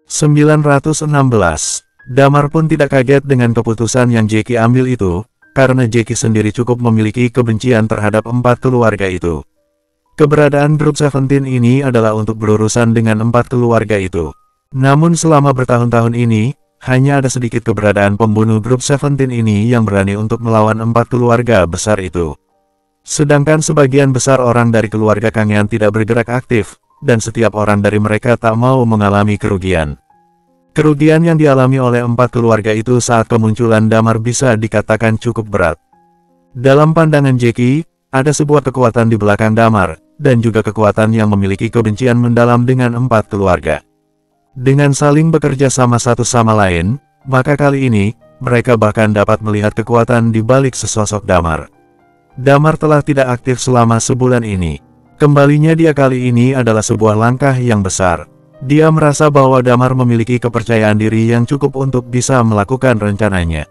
916. Damar pun tidak kaget dengan keputusan yang Jackie ambil itu, karena Jackie sendiri cukup memiliki kebencian terhadap 4 keluarga itu. Keberadaan grup Seventeen ini adalah untuk berurusan dengan 4 keluarga itu. Namun selama bertahun-tahun ini, hanya ada sedikit keberadaan pembunuh grup Seventeen ini yang berani untuk melawan 4 keluarga besar itu. Sedangkan sebagian besar orang dari keluarga Kangyan tidak bergerak aktif, dan setiap orang dari mereka tak mau mengalami kerugian. Kerugian yang dialami oleh 4 keluarga itu saat kemunculan Damar bisa dikatakan cukup berat. Dalam pandangan Jackie, ada sebuah kekuatan di belakang Damar, dan juga kekuatan yang memiliki kebencian mendalam dengan 4 keluarga. Dengan saling bekerja sama satu sama lain, maka kali ini, mereka bahkan dapat melihat kekuatan di balik sesosok Damar. Damar telah tidak aktif selama sebulan ini. Kembalinya dia kali ini adalah sebuah langkah yang besar. Dia merasa bahwa Damar memiliki kepercayaan diri yang cukup untuk bisa melakukan rencananya.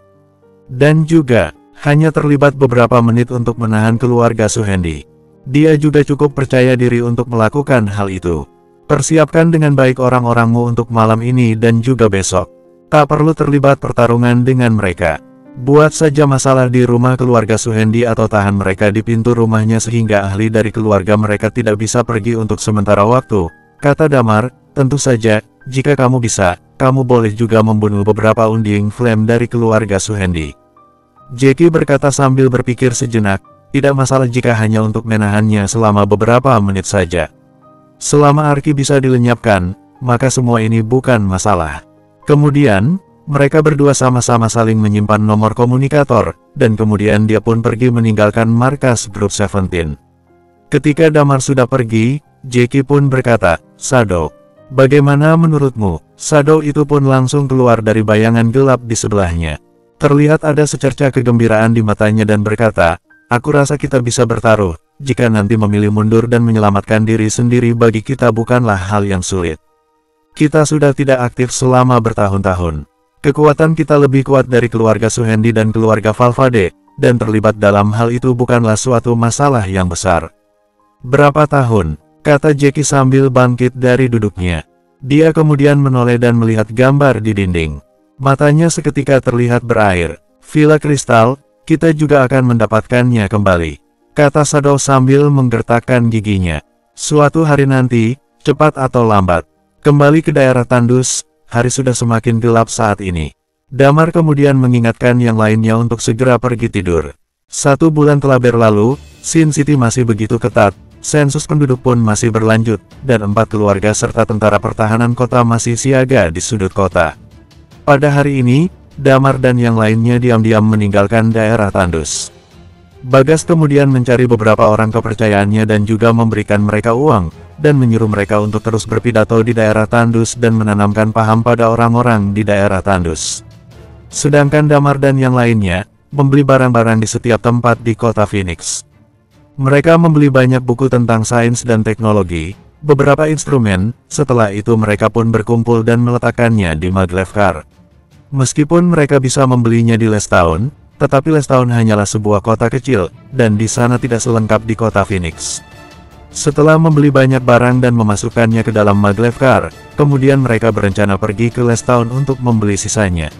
Dan juga, hanya terlibat beberapa menit untuk menahan keluarga Suhendi. Dia juga cukup percaya diri untuk melakukan hal itu. Persiapkan dengan baik orang-orangmu untuk malam ini dan juga besok. Tak perlu terlibat pertarungan dengan mereka. Buat saja masalah di rumah keluarga Suhendi atau tahan mereka di pintu rumahnya sehingga ahli dari keluarga mereka tidak bisa pergi untuk sementara waktu, kata Damar. Tentu saja, jika kamu bisa, kamu boleh juga membunuh beberapa unding flame dari keluarga Suhendi. Jackie berkata sambil berpikir sejenak, tidak masalah jika hanya untuk menahannya selama beberapa menit saja. Selama Arki bisa dilenyapkan, maka semua ini bukan masalah. Kemudian, mereka berdua sama-sama saling menyimpan nomor komunikator, dan kemudian dia pun pergi meninggalkan markas grup Seventeen. Ketika Damar sudah pergi, Jackie pun berkata, Shadow, bagaimana menurutmu? Shadow itu pun langsung keluar dari bayangan gelap di sebelahnya. Terlihat ada secerca kegembiraan di matanya dan berkata, aku rasa kita bisa bertaruh. Jika nanti memilih mundur dan menyelamatkan diri sendiri bagi kita bukanlah hal yang sulit. Kita sudah tidak aktif selama bertahun-tahun. Kekuatan kita lebih kuat dari keluarga Suhendi dan keluarga Falfade, dan terlibat dalam hal itu bukanlah suatu masalah yang besar. Berapa tahun? Kata Jackie sambil bangkit dari duduknya. Dia kemudian menoleh dan melihat gambar di dinding. Matanya seketika terlihat berair. Villa Kristal, kita juga akan mendapatkannya kembali, kata Shadow sambil menggertakkan giginya. Suatu hari nanti, cepat atau lambat, kembali ke daerah Tandus. Hari sudah semakin gelap saat ini. Damar kemudian mengingatkan yang lainnya untuk segera pergi tidur. 1 bulan telah berlalu, Sin City masih begitu ketat. Sensus penduduk pun masih berlanjut, dan 4 keluarga serta tentara pertahanan kota masih siaga di sudut kota. Pada hari ini, Damar dan yang lainnya diam-diam meninggalkan daerah Tandus. Bagas kemudian mencari beberapa orang kepercayaannya dan juga memberikan mereka uang, dan menyuruh mereka untuk terus berpidato di daerah Tandus dan menanamkan paham pada orang-orang di daerah Tandus. Sedangkan Damar dan yang lainnya, membeli barang-barang di setiap tempat di kota Phoenix. Mereka membeli banyak buku tentang sains dan teknologi, beberapa instrumen, setelah itu mereka pun berkumpul dan meletakkannya di Maglevkar. Meskipun mereka bisa membelinya di Lestown, tetapi Lestown hanyalah sebuah kota kecil, dan di sana tidak selengkap di kota Phoenix. Setelah membeli banyak barang dan memasukkannya ke dalam Maglevkar, kemudian mereka berencana pergi ke Lestown untuk membeli sisanya.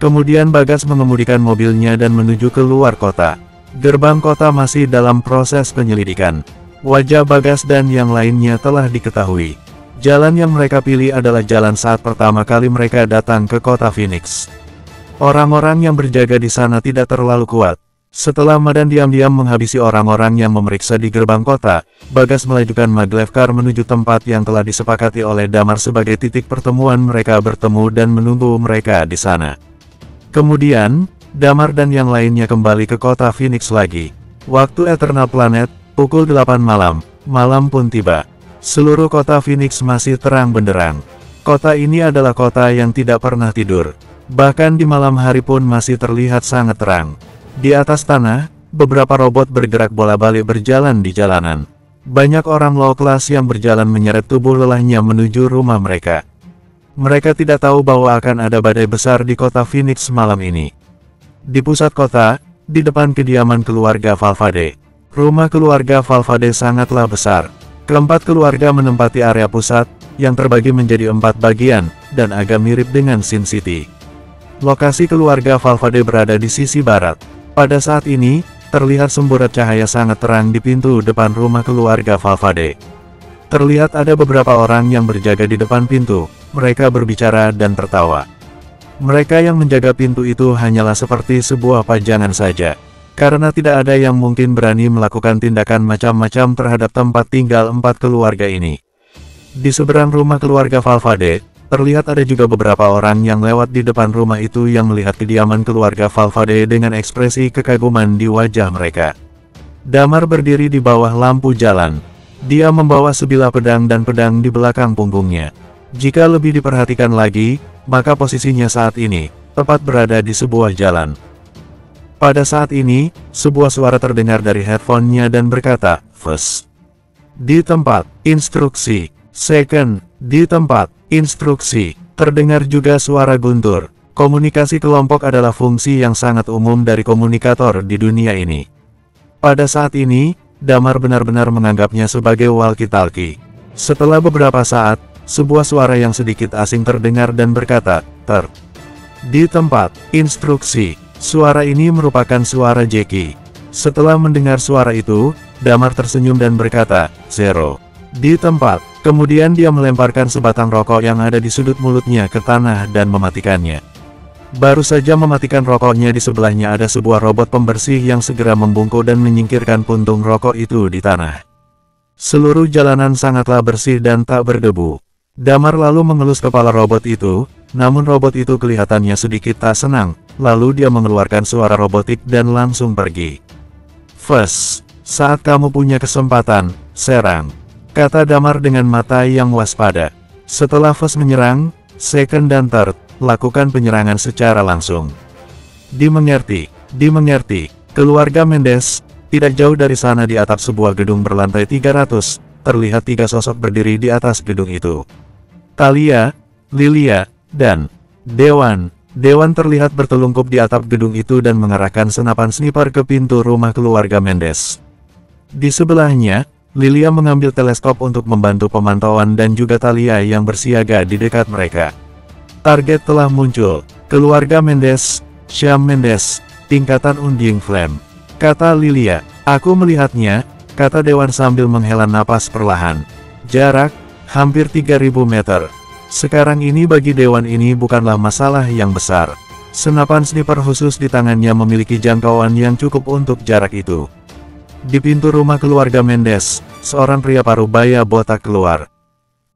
Kemudian Bagas mengemudikan mobilnya dan menuju ke luar kota. Gerbang kota masih dalam proses penyelidikan. Wajah Bagas dan yang lainnya telah diketahui. Jalan yang mereka pilih adalah jalan saat pertama kali mereka datang ke kota Phoenix. Orang-orang yang berjaga di sana tidak terlalu kuat. Setelah Madan diam-diam menghabisi orang-orang yang memeriksa di gerbang kota, Bagas melajukan Maglevkar menuju tempat yang telah disepakati oleh Damar sebagai titik pertemuan mereka bertemu dan menunggu mereka di sana. Kemudian, Damar dan yang lainnya kembali ke kota Phoenix lagi. Waktu Eternal Planet, pukul 8 malam, malam pun tiba. Seluruh kota Phoenix masih terang benderang. Kota ini adalah kota yang tidak pernah tidur. Bahkan di malam hari pun masih terlihat sangat terang. Di atas tanah, beberapa robot bergerak bola-balik berjalan di jalanan. Banyak orang low class yang berjalan menyeret tubuh lelahnya menuju rumah mereka. Mereka tidak tahu bahwa akan ada badai besar di kota Phoenix malam ini. Di pusat kota, di depan kediaman keluarga Falfade. Rumah keluarga Falfade sangatlah besar. Keempat keluarga menempati area pusat, yang terbagi menjadi 4 bagian, dan agak mirip dengan Sin City. Lokasi keluarga Valvade berada di sisi barat. Pada saat ini, terlihat semburat cahaya sangat terang di pintu depan rumah keluarga Valvade. Terlihat ada beberapa orang yang berjaga di depan pintu, mereka berbicara dan tertawa. Mereka yang menjaga pintu itu hanyalah seperti sebuah pajangan saja, karena tidak ada yang mungkin berani melakukan tindakan macam-macam terhadap tempat tinggal 4 keluarga ini. Di seberang rumah keluarga Valvade, terlihat ada juga beberapa orang yang lewat di depan rumah itu yang melihat kediaman keluarga Valvade dengan ekspresi kekaguman di wajah mereka. Damar berdiri di bawah lampu jalan. Dia membawa sebilah pedang dan pedang di belakang punggungnya. Jika lebih diperhatikan lagi, maka posisinya saat ini tepat berada di sebuah jalan. Pada saat ini, sebuah suara terdengar dari headphone-nya dan berkata, "First, di tempat, instruksi. Second, di tempat, instruksi." Terdengar juga suara guntur. Komunikasi kelompok adalah fungsi yang sangat umum dari komunikator di dunia ini. Pada saat ini, Damar benar-benar menganggapnya sebagai walkie-talkie. Setelah beberapa saat, sebuah suara yang sedikit asing terdengar dan berkata, "Di tempat, instruksi." Suara ini merupakan suara Jackie. Setelah mendengar suara itu, Damar tersenyum dan berkata, "Zero. Di tempat." Kemudian dia melemparkan sebatang rokok yang ada di sudut mulutnya ke tanah dan mematikannya. Baru saja mematikan rokoknya, di sebelahnya ada sebuah robot pembersih yang segera membungkuk dan menyingkirkan puntung rokok itu di tanah. Seluruh jalanan sangatlah bersih dan tak berdebu. Damar lalu mengelus kepala robot itu, namun robot itu kelihatannya sedikit tak senang, lalu dia mengeluarkan suara robotik dan langsung pergi. "First, saat kamu punya kesempatan, serang," kata Damar dengan mata yang waspada. Setelah First menyerang, Second dan Third lakukan penyerangan secara langsung. Dimengerti. Keluarga Mendes, tidak jauh dari sana di atap sebuah gedung berlantai 300, terlihat 3 sosok berdiri di atas gedung itu. Talia, Lilia, dan Dewan. Dewan terlihat bertelungkup di atap gedung itu dan mengarahkan senapan sniper ke pintu rumah keluarga Mendes. Di sebelahnya, Lilia mengambil teleskop untuk membantu pemantauan dan juga Talia yang bersiaga di dekat mereka. Target telah muncul, keluarga Mendes, Syam Mendes, tingkatan Unding Flame, kata Lilia. "Aku melihatnya," kata Dewan sambil menghela napas perlahan. Jarak, hampir 3000 meter. Sekarang ini bagi Dewan ini bukanlah masalah yang besar. Senapan sniper khusus di tangannya memiliki jangkauan yang cukup untuk jarak itu. Di pintu rumah keluarga Mendes, seorang pria parubaya botak keluar.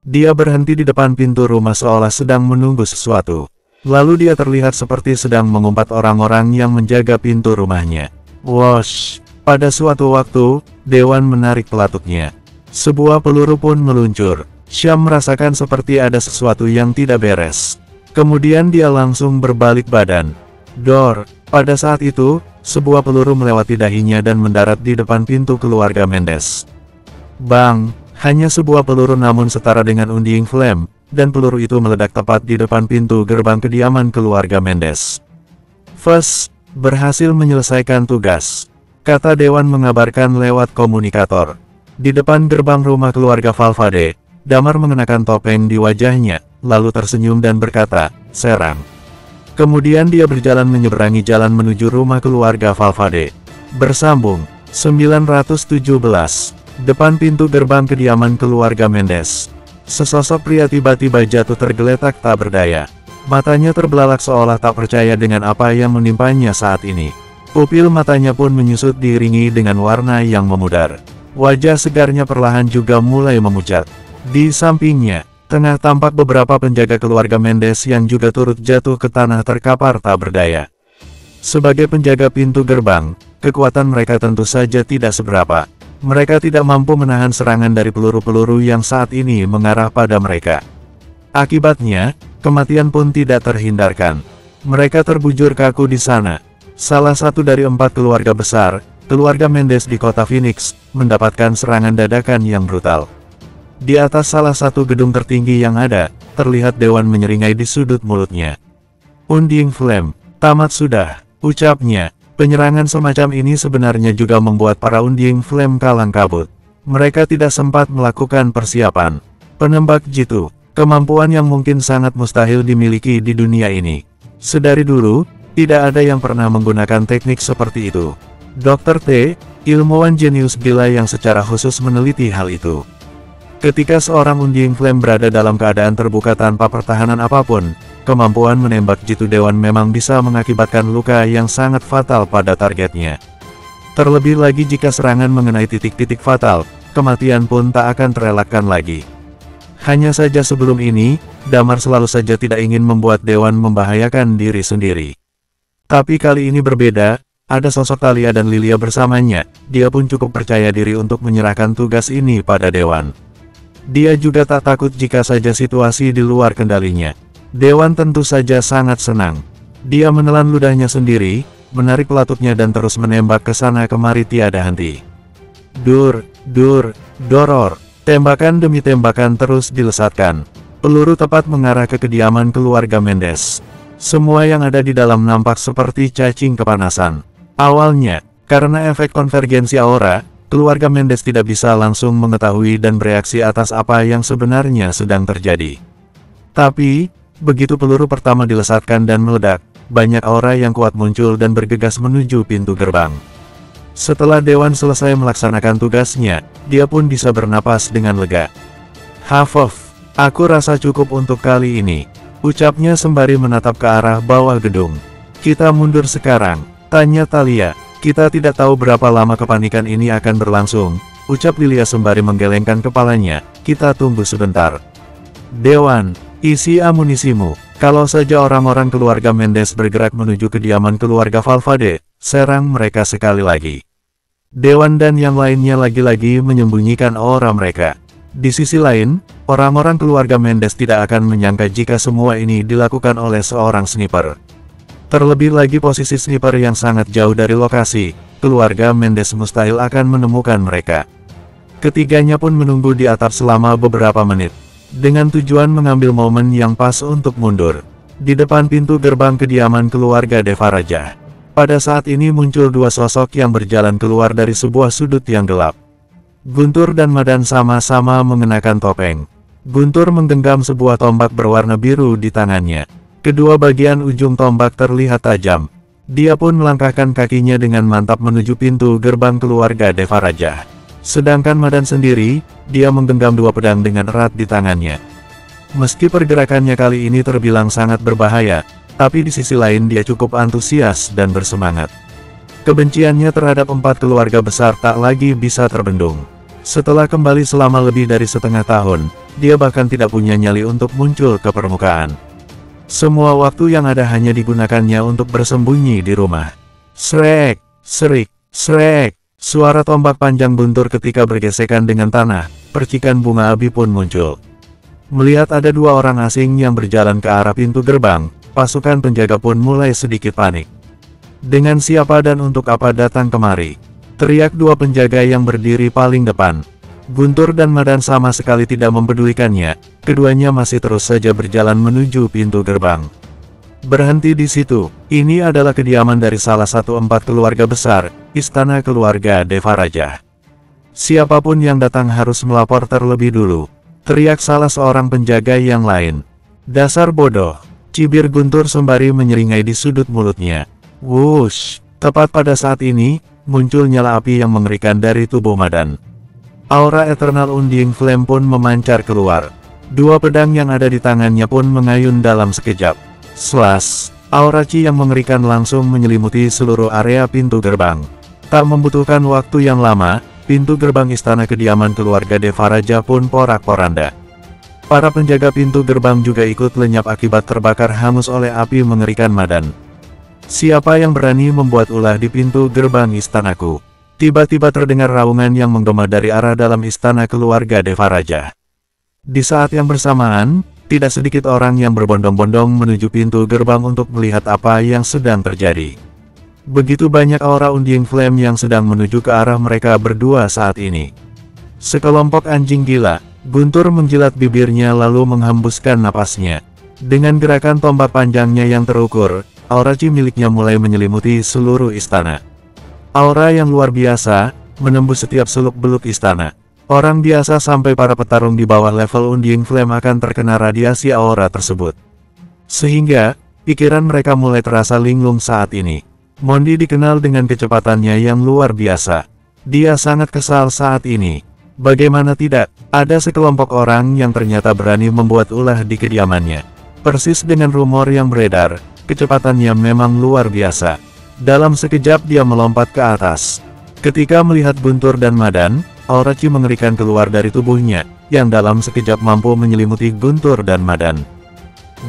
Dia berhenti di depan pintu rumah seolah sedang menunggu sesuatu. Lalu dia terlihat seperti sedang mengumpat orang-orang yang menjaga pintu rumahnya. Wosh! Pada suatu waktu, Dewan menarik pelatuknya. Sebuah peluru pun meluncur. Syam merasakan seperti ada sesuatu yang tidak beres. Kemudian dia langsung berbalik badan. Dor! Pada saat itu, sebuah peluru melewati dahinya dan mendarat di depan pintu keluarga Mendes. Bang! Hanya sebuah peluru namun setara dengan Unding Flame, dan peluru itu meledak tepat di depan pintu gerbang kediaman keluarga Mendes. First, berhasil menyelesaikan tugas, kata Dewan mengabarkan lewat komunikator. Di depan gerbang rumah keluarga Valvade, Damar mengenakan topeng di wajahnya, lalu tersenyum dan berkata, "Serang." Kemudian dia berjalan menyeberangi jalan menuju rumah keluarga Valvade. Bersambung, 917. Depan pintu gerbang kediaman keluarga Mendes, sesosok pria tiba-tiba jatuh tergeletak tak berdaya. Matanya terbelalak seolah tak percaya dengan apa yang menimpanya saat ini. Pupil matanya pun menyusut diiringi dengan warna yang memudar. Wajah segarnya perlahan juga mulai memucat. Di sampingnya, tengah tampak beberapa penjaga keluarga Mendes yang juga turut jatuh ke tanah terkapar tak berdaya. Sebagai penjaga pintu gerbang, kekuatan mereka tentu saja tidak seberapa. Mereka tidak mampu menahan serangan dari peluru-peluru yang saat ini mengarah pada mereka. Akibatnya, kematian pun tidak terhindarkan. Mereka terbujur kaku di sana. Salah satu dari 4 keluarga besar, keluarga Mendes di kota Phoenix, mendapatkan serangan dadakan yang brutal. Di atas salah satu gedung tertinggi yang ada, terlihat Dewan menyeringai di sudut mulutnya. "Unding Flame, tamat sudah," ucapnya. Penyerangan semacam ini sebenarnya juga membuat para Unding Flame kalang kabut. Mereka tidak sempat melakukan persiapan. Penembak jitu, Kemampuan yang mungkin sangat mustahil dimiliki di dunia ini. Sedari dulu, tidak ada yang pernah menggunakan teknik seperti itu. Dr. T, ilmuwan jenius gila yang secara khusus meneliti hal itu. Ketika seorang Undying Flame berada dalam keadaan terbuka tanpa pertahanan apapun, kemampuan menembak jitu dewan memang bisa mengakibatkan luka yang sangat fatal pada targetnya. Terlebih lagi jika serangan mengenai titik-titik fatal, kematian pun tak akan terelakkan lagi. Hanya saja sebelum ini, Damar selalu saja tidak ingin membuat dewan membahayakan diri sendiri. Tapi kali ini berbeda, ada sosok Thalia dan Lilia bersamanya, dia pun cukup percaya diri untuk menyerahkan tugas ini pada dewan. Dia juga tak takut jika saja situasi di luar kendalinya. Dewan tentu saja sangat senang. Dia menelan ludahnya sendiri, menarik pelatutnya dan terus menembak ke sana kemari tiada henti. Dur, doror, tembakan demi tembakan terus dilesatkan. Peluru tepat mengarah ke kediaman keluarga Mendes. Semua yang ada di dalam nampak seperti cacing kepanasan. Awalnya, karena efek konvergensi aura, keluarga Mendes tidak bisa langsung mengetahui dan bereaksi atas apa yang sebenarnya sedang terjadi. Tapi, begitu peluru pertama dilesatkan dan meledak, banyak aura yang kuat muncul dan bergegas menuju pintu gerbang. Setelah dewan selesai melaksanakan tugasnya, dia pun bisa bernapas dengan lega. "Hafov, aku rasa cukup untuk kali ini," ucapnya sembari menatap ke arah bawah gedung. "Kita mundur sekarang," tanya Thalia. "Kita tidak tahu berapa lama kepanikan ini akan berlangsung," ucap Lilia sembari menggelengkan kepalanya. "Kita tunggu sebentar." "Dewan, isi amunisimu. Kalau saja orang-orang keluarga Mendes bergerak menuju kediaman keluarga Valvade, serang mereka sekali lagi." Dewan dan yang lainnya lagi-lagi menyembunyikan aura mereka. Di sisi lain, orang-orang keluarga Mendes tidak akan menyangka jika semua ini dilakukan oleh seorang sniper. Terlebih lagi posisi sniper yang sangat jauh dari lokasi, keluarga Mendes mustahil akan menemukan mereka. Ketiganya pun menunggu di atap selama beberapa menit, dengan tujuan mengambil momen yang pas untuk mundur. Di depan pintu gerbang kediaman keluarga Devaraja, pada saat ini muncul dua sosok yang berjalan keluar dari sebuah sudut yang gelap. Guntur dan Madan sama-sama mengenakan topeng. Guntur menggenggam sebuah tombak berwarna biru di tangannya. Kedua bagian ujung tombak terlihat tajam. Dia pun melangkahkan kakinya dengan mantap menuju pintu gerbang keluarga Devaraja. Sedangkan Madan sendiri, dia menggenggam dua pedang dengan erat di tangannya. Meski pergerakannya kali ini terbilang sangat berbahaya, tapi di sisi lain dia cukup antusias dan bersemangat. Kebenciannya terhadap empat keluarga besar tak lagi bisa terbendung. Setelah kembali selama lebih dari setengah tahun, dia bahkan tidak punya nyali untuk muncul ke permukaan. Semua waktu yang ada hanya digunakannya untuk bersembunyi di rumah. Srek, serik, srek. Suara tombak panjang guntur ketika bergesekan dengan tanah, percikan bunga api pun muncul. Melihat ada dua orang asing yang berjalan ke arah pintu gerbang, pasukan penjaga pun mulai sedikit panik. "Dengan siapa dan untuk apa datang kemari?" teriak dua penjaga yang berdiri paling depan. Guntur dan Madan sama sekali tidak mempedulikannya, keduanya masih terus saja berjalan menuju pintu gerbang. Berhenti di situ, ini adalah kediaman dari salah satu empat keluarga besar, istana keluarga Devaraja. "Siapapun yang datang harus melapor terlebih dulu," teriak salah seorang penjaga yang lain. "Dasar bodoh," cibir Guntur sembari menyeringai di sudut mulutnya. Wush, tepat pada saat ini, muncul nyala api yang mengerikan dari tubuh Madan. Aura Eternal Undying Flame pun memancar keluar. Dua pedang yang ada di tangannya pun mengayun dalam sekejap. Slash! Aura Chi yang mengerikan langsung menyelimuti seluruh area pintu gerbang. Tak membutuhkan waktu yang lama, pintu gerbang istana kediaman keluarga Devaraja pun porak-poranda. Para penjaga pintu gerbang juga ikut lenyap akibat terbakar hangus oleh api mengerikan Madan. "Siapa yang berani membuat ulah di pintu gerbang istanaku?" Tiba-tiba terdengar raungan yang menggema dari arah dalam istana keluarga Devaraja. Di saat yang bersamaan, tidak sedikit orang yang berbondong-bondong menuju pintu gerbang untuk melihat apa yang sedang terjadi. Begitu banyak aura Undying Flame yang sedang menuju ke arah mereka berdua saat ini. Sekelompok anjing gila, Guntur menjilat bibirnya lalu menghembuskan napasnya. Dengan gerakan tombak panjangnya yang terukur, aura Chi miliknya mulai menyelimuti seluruh istana. Aura yang luar biasa, menembus setiap seluk-beluk istana. Orang biasa sampai para petarung di bawah level Undying Flame akan terkena radiasi aura tersebut. Sehingga, pikiran mereka mulai terasa linglung saat ini. Mondi dikenal dengan kecepatannya yang luar biasa. Dia sangat kesal saat ini. Bagaimana tidak, ada sekelompok orang yang ternyata berani membuat ulah di kediamannya. Persis dengan rumor yang beredar, kecepatannya memang luar biasa. Dalam sekejap dia melompat ke atas. Ketika melihat Guntur dan Madan, aura Qi mengerikan keluar dari tubuhnya, yang dalam sekejap mampu menyelimuti Guntur dan Madan.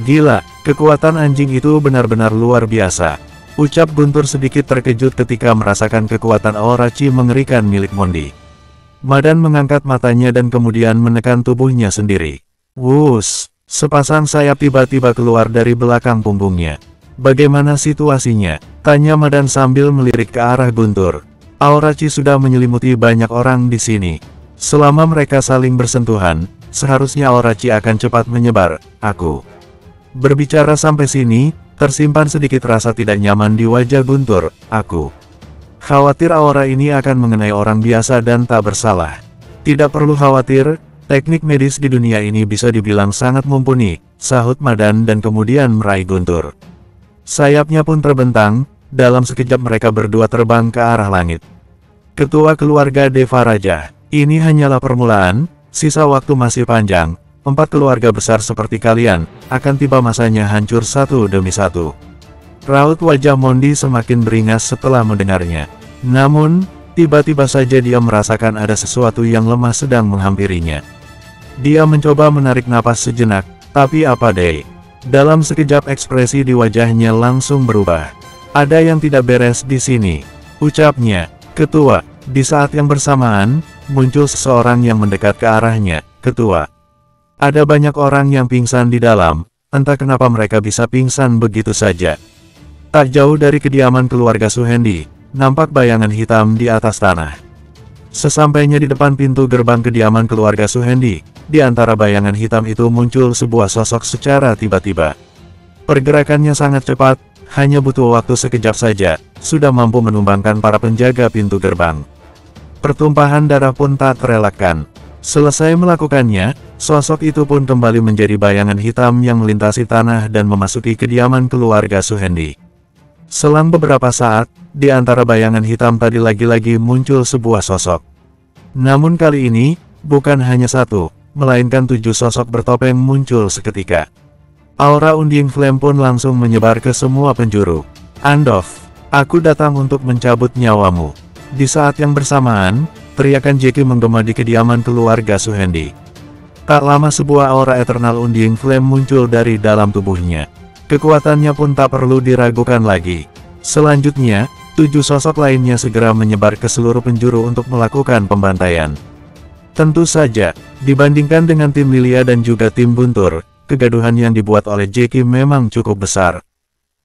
Gila, kekuatan anjing itu benar-benar luar biasa. Ucap Guntur sedikit terkejut ketika merasakan kekuatan aura Qi mengerikan milik Mondi. Madan mengangkat matanya dan kemudian menekan tubuhnya sendiri. Wuss, sepasang sayap tiba-tiba keluar dari belakang punggungnya. Bagaimana situasinya? Tanya Madan sambil melirik ke arah Guntur. Aura Qi sudah menyelimuti banyak orang di sini. Selama mereka saling bersentuhan, seharusnya aura Qi akan cepat menyebar. Aku. Berbicara sampai sini, tersimpan sedikit rasa tidak nyaman di wajah Guntur. Aku khawatir aura ini akan mengenai orang biasa dan tak bersalah. Tidak perlu khawatir, teknik medis di dunia ini bisa dibilang sangat mumpuni, sahut Madan dan kemudian meraih Guntur. Sayapnya pun terbentang, dalam sekejap mereka berdua terbang ke arah langit. Ketua keluarga Devaraja, ini hanyalah permulaan, sisa waktu masih panjang. 4 keluarga besar seperti kalian, akan tiba masanya hancur satu demi satu. Raut wajah Mondi semakin beringas setelah mendengarnya. Namun, tiba-tiba saja dia merasakan ada sesuatu yang lemah sedang menghampirinya. Dia mencoba menarik napas sejenak, tapi apa deh? Dalam sekejap ekspresi di wajahnya langsung berubah. Ada yang tidak beres di sini, ucapnya. Ketua, di saat yang bersamaan, muncul seseorang yang mendekat ke arahnya. Ketua, ada banyak orang yang pingsan di dalam, entah kenapa mereka bisa pingsan begitu saja. Tak jauh dari kediaman keluarga Suhendi, nampak bayangan hitam di atas tanah. Sesampainya di depan pintu gerbang kediaman keluarga Suhendi, di antara bayangan hitam itu muncul sebuah sosok secara tiba-tiba. Pergerakannya sangat cepat, hanya butuh waktu sekejap saja, sudah mampu menumbangkan para penjaga pintu gerbang. Pertumpahan darah pun tak terelakkan. Selesai melakukannya, sosok itu pun kembali menjadi bayangan hitam yang melintasi tanah dan memasuki kediaman keluarga Suhendi. Selang beberapa saat, di antara bayangan hitam tadi lagi-lagi muncul sebuah sosok. Namun kali ini, bukan hanya satu, melainkan 7 sosok bertopeng muncul seketika. Aura Undying Flame pun langsung menyebar ke semua penjuru. Andof, aku datang untuk mencabut nyawamu. Di saat yang bersamaan, teriakan Jeki menggema di kediaman keluarga Suhendi. Tak lama sebuah aura Eternal Undying Flame muncul dari dalam tubuhnya. Kekuatannya pun tak perlu diragukan lagi. Selanjutnya, 7 sosok lainnya segera menyebar ke seluruh penjuru untuk melakukan pembantaian. Tentu saja, dibandingkan dengan tim Lilia dan juga tim Guntur, kegaduhan yang dibuat oleh Jeki memang cukup besar.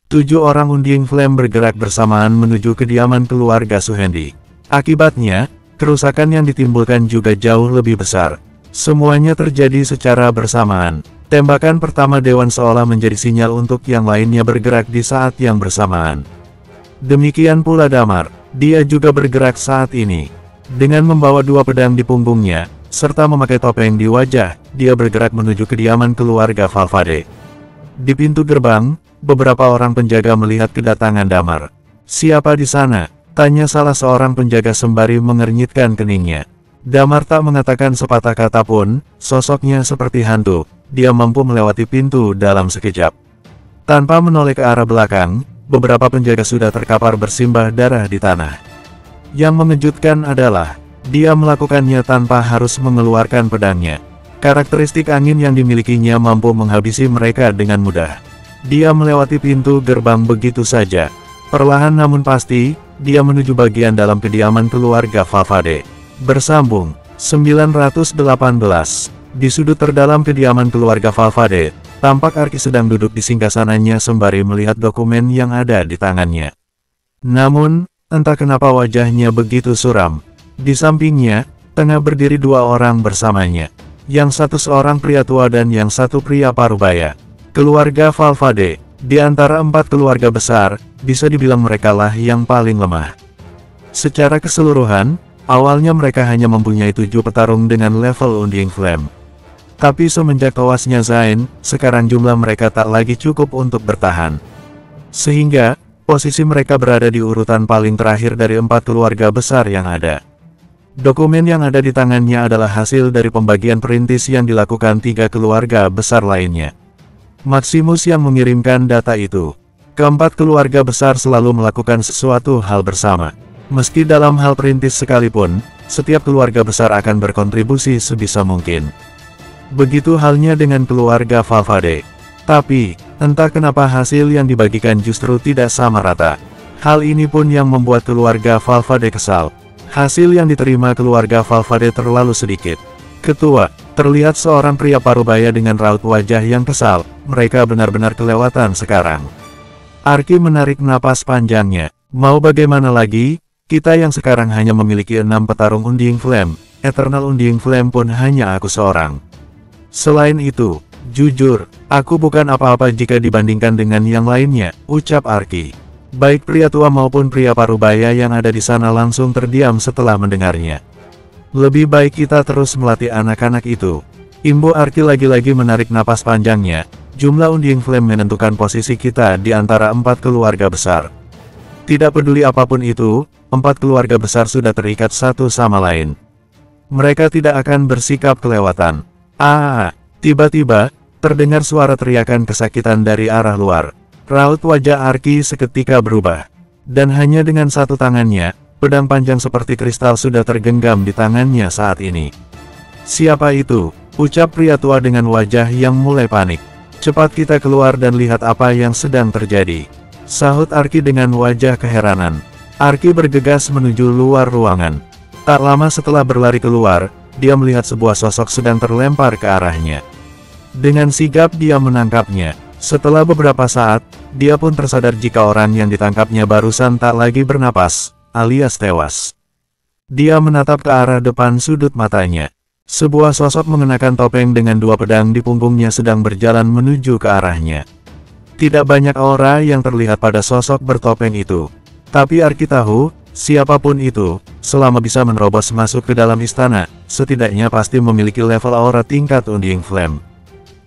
7 orang Undying Flame bergerak bersamaan menuju kediaman keluarga Suhendi. Akibatnya, kerusakan yang ditimbulkan juga jauh lebih besar. Semuanya terjadi secara bersamaan. Tembakan pertama Dewan seolah menjadi sinyal untuk yang lainnya bergerak di saat yang bersamaan. Demikian pula Damar, dia juga bergerak saat ini. Dengan membawa 2 pedang di punggungnya, serta memakai topeng di wajah, dia bergerak menuju kediaman keluarga Valvade. Di pintu gerbang, beberapa orang penjaga melihat kedatangan Damar. Siapa di sana? Tanya salah seorang penjaga sembari mengernyitkan keningnya. Damar tak mengatakan sepatah kata pun, sosoknya seperti hantu, dia mampu melewati pintu dalam sekejap. Tanpa menoleh ke arah belakang, beberapa penjaga sudah terkapar bersimbah darah di tanah. Yang mengejutkan adalah, dia melakukannya tanpa harus mengeluarkan pedangnya. Karakteristik angin yang dimilikinya mampu menghabisi mereka dengan mudah. Dia melewati pintu gerbang begitu saja. Perlahan namun pasti, dia menuju bagian dalam kediaman keluarga Valvade. Bersambung, 918. Di sudut terdalam kediaman keluarga Valvade, tampak Arki sedang duduk di singgasananya sembari melihat dokumen yang ada di tangannya. Namun, entah kenapa wajahnya begitu suram. Di sampingnya, tengah berdiri 2 orang bersamanya. Yang satu seorang pria tua dan yang satu pria parubaya. Keluarga Valvade, di antara 4 keluarga besar, bisa dibilang merekalah yang paling lemah. Secara keseluruhan, Awalnya mereka hanya mempunyai 7 petarung dengan level Undying Flame. Tapi semenjak tewasnya Zain, sekarang jumlah mereka tak lagi cukup untuk bertahan. Sehingga, posisi mereka berada di urutan paling terakhir dari 4 keluarga besar yang ada. Dokumen yang ada di tangannya adalah hasil dari pembagian perintis yang dilakukan 3 keluarga besar lainnya. Maximus yang mengirimkan data itu. Keempat keluarga besar selalu melakukan sesuatu hal bersama. Meski dalam hal perintis sekalipun, setiap keluarga besar akan berkontribusi sebisa mungkin. Begitu halnya dengan keluarga Valvade. Tapi, entah kenapa hasil yang dibagikan justru tidak sama rata. Hal ini pun yang membuat keluarga Valvade kesal. Hasil yang diterima keluarga Valvade terlalu sedikit. Ketua, terlihat seorang pria parubaya dengan raut wajah yang kesal. Mereka benar-benar kelewatan sekarang. Arki menarik napas panjangnya. Mau bagaimana lagi? Kita yang sekarang hanya memiliki 6 petarung Undying Flame, Eternal Undying Flame pun hanya aku seorang. Selain itu, jujur, aku bukan apa-apa jika dibandingkan dengan yang lainnya, ucap Arki. Baik pria tua maupun pria parubaya yang ada di sana langsung terdiam setelah mendengarnya. Lebih baik kita terus melatih anak-anak itu. Imbu Arki lagi-lagi menarik napas panjangnya. Jumlah Undying Flame menentukan posisi kita di antara 4 keluarga besar. Tidak peduli apapun itu, 4 keluarga besar sudah terikat satu sama lain. Mereka tidak akan bersikap kelewatan. Tiba-tiba, terdengar suara teriakan kesakitan dari arah luar. Raut wajah Arki seketika berubah. Dan hanya dengan satu tangannya, pedang panjang seperti kristal sudah tergenggam di tangannya saat ini. Siapa itu? Ucap pria tua dengan wajah yang mulai panik. Cepat kita keluar dan lihat apa yang sedang terjadi. Sahut Arki dengan wajah keheranan. Arki bergegas menuju luar ruangan. Tak lama setelah berlari keluar, dia melihat sebuah sosok sedang terlempar ke arahnya. Dengan sigap dia menangkapnya. Setelah beberapa saat, dia pun tersadar jika orang yang ditangkapnya barusan tak lagi bernapas, alias tewas. Dia menatap ke arah depan sudut matanya. Sebuah sosok mengenakan topeng dengan 2 pedang di punggungnya sedang berjalan menuju ke arahnya. Tidak banyak aura yang terlihat pada sosok bertopeng itu. Tapi Arki tahu, siapapun itu, selama bisa menerobos masuk ke dalam istana, setidaknya pasti memiliki level aura tingkat Undying Flame.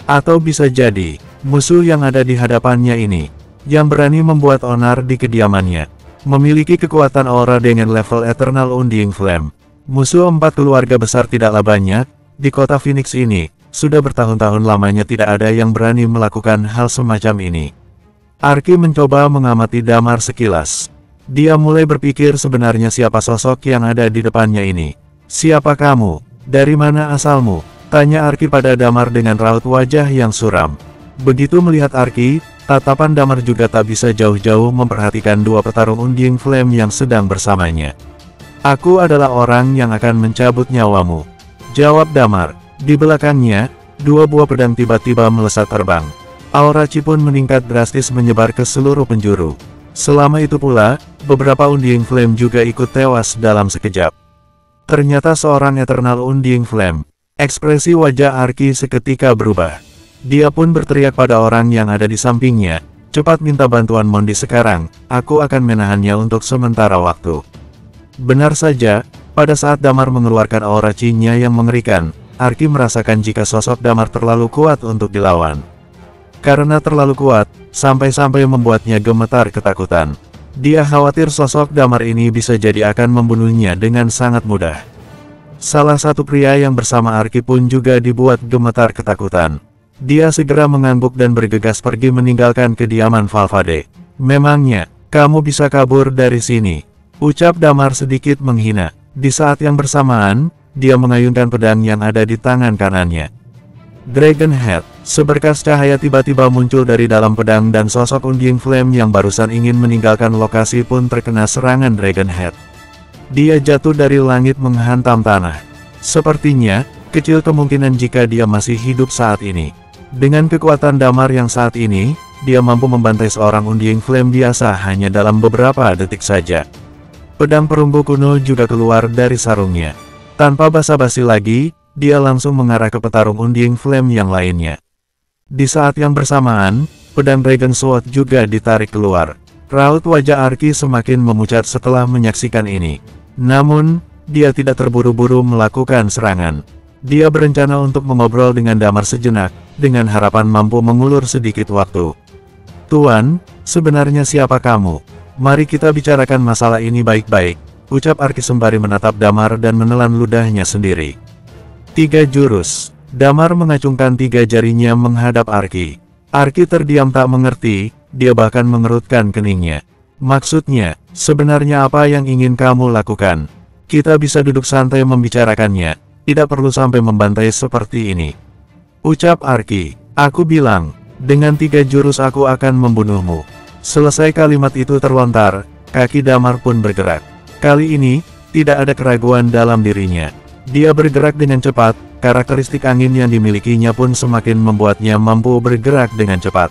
Atau bisa jadi, musuh yang ada di hadapannya ini, yang berani membuat onar di kediamannya, memiliki kekuatan aura dengan level Eternal Undying Flame. Musuh 4 keluarga besar tidaklah banyak, di kota Phoenix ini, sudah bertahun-tahun lamanya tidak ada yang berani melakukan hal semacam ini. Arki mencoba mengamati Damar sekilas. Dia mulai berpikir sebenarnya siapa sosok yang ada di depannya ini. Siapa kamu? Dari mana asalmu? Tanya Arki pada Damar dengan raut wajah yang suram. Begitu melihat Arki, tatapan Damar juga tak bisa jauh-jauh memperhatikan 2 petarung Undying Flame yang sedang bersamanya. Aku adalah orang yang akan mencabut nyawamu, jawab Damar. Di belakangnya, 2 buah pedang tiba-tiba melesat terbang. Aura Chi pun meningkat drastis menyebar ke seluruh penjuru. Selama itu pula, beberapa Undying Flame juga ikut tewas dalam sekejap. Ternyata seorang Eternal Undying Flame. Ekspresi wajah Arki seketika berubah. Dia pun berteriak pada orang yang ada di sampingnya, cepat minta bantuan Mondi sekarang, aku akan menahannya untuk sementara waktu. Benar saja, pada saat Damar mengeluarkan aura Chi-nya yang mengerikan, Arki merasakan jika sosok Damar terlalu kuat untuk dilawan. Karena terlalu kuat, sampai-sampai membuatnya gemetar ketakutan. Dia khawatir sosok Damar ini bisa jadi akan membunuhnya dengan sangat mudah. Salah satu pria yang bersama Arki pun juga dibuat gemetar ketakutan. Dia segera mengangguk dan bergegas pergi meninggalkan kediaman Valvade. Memangnya, kamu bisa kabur dari sini? Ucap Damar sedikit menghina. Di saat yang bersamaan, dia mengayunkan pedang yang ada di tangan kanannya. Dragon Head, seberkas cahaya tiba-tiba muncul dari dalam pedang dan sosok Undying Flame yang barusan ingin meninggalkan lokasi pun terkena serangan Dragon Head. Dia jatuh dari langit menghantam tanah. Sepertinya, kecil kemungkinan jika dia masih hidup saat ini. Dengan kekuatan Damar yang saat ini, dia mampu membantai seorang Undying Flame biasa hanya dalam beberapa detik saja. Pedang perunggu kuno juga keluar dari sarungnya. Tanpa basa-basi lagi, dia langsung mengarah ke petarung Undying Flame yang lainnya. Di saat yang bersamaan, pedang Dragon Sword juga ditarik keluar. Raut wajah Arki semakin memucat setelah menyaksikan ini. Namun, dia tidak terburu-buru melakukan serangan. Dia berencana untuk mengobrol dengan Damar sejenak, dengan harapan mampu mengulur sedikit waktu. "Tuan, sebenarnya siapa kamu? Mari kita bicarakan masalah ini baik-baik," ucap Arki sembari menatap Damar dan menelan ludahnya sendiri. 3 jurus. Damar mengacungkan 3 jarinya menghadap Arki. Arki terdiam tak mengerti, dia bahkan mengerutkan keningnya. "Maksudnya, sebenarnya apa yang ingin kamu lakukan? Kita bisa duduk santai membicarakannya, tidak perlu sampai membantai seperti ini," ucap Arki. "Aku bilang, dengan 3 jurus aku akan membunuhmu." Selesai kalimat itu terlontar, kaki Damar pun bergerak. Kali ini, tidak ada keraguan dalam dirinya. Dia bergerak dengan cepat, karakteristik angin yang dimilikinya pun semakin membuatnya mampu bergerak dengan cepat.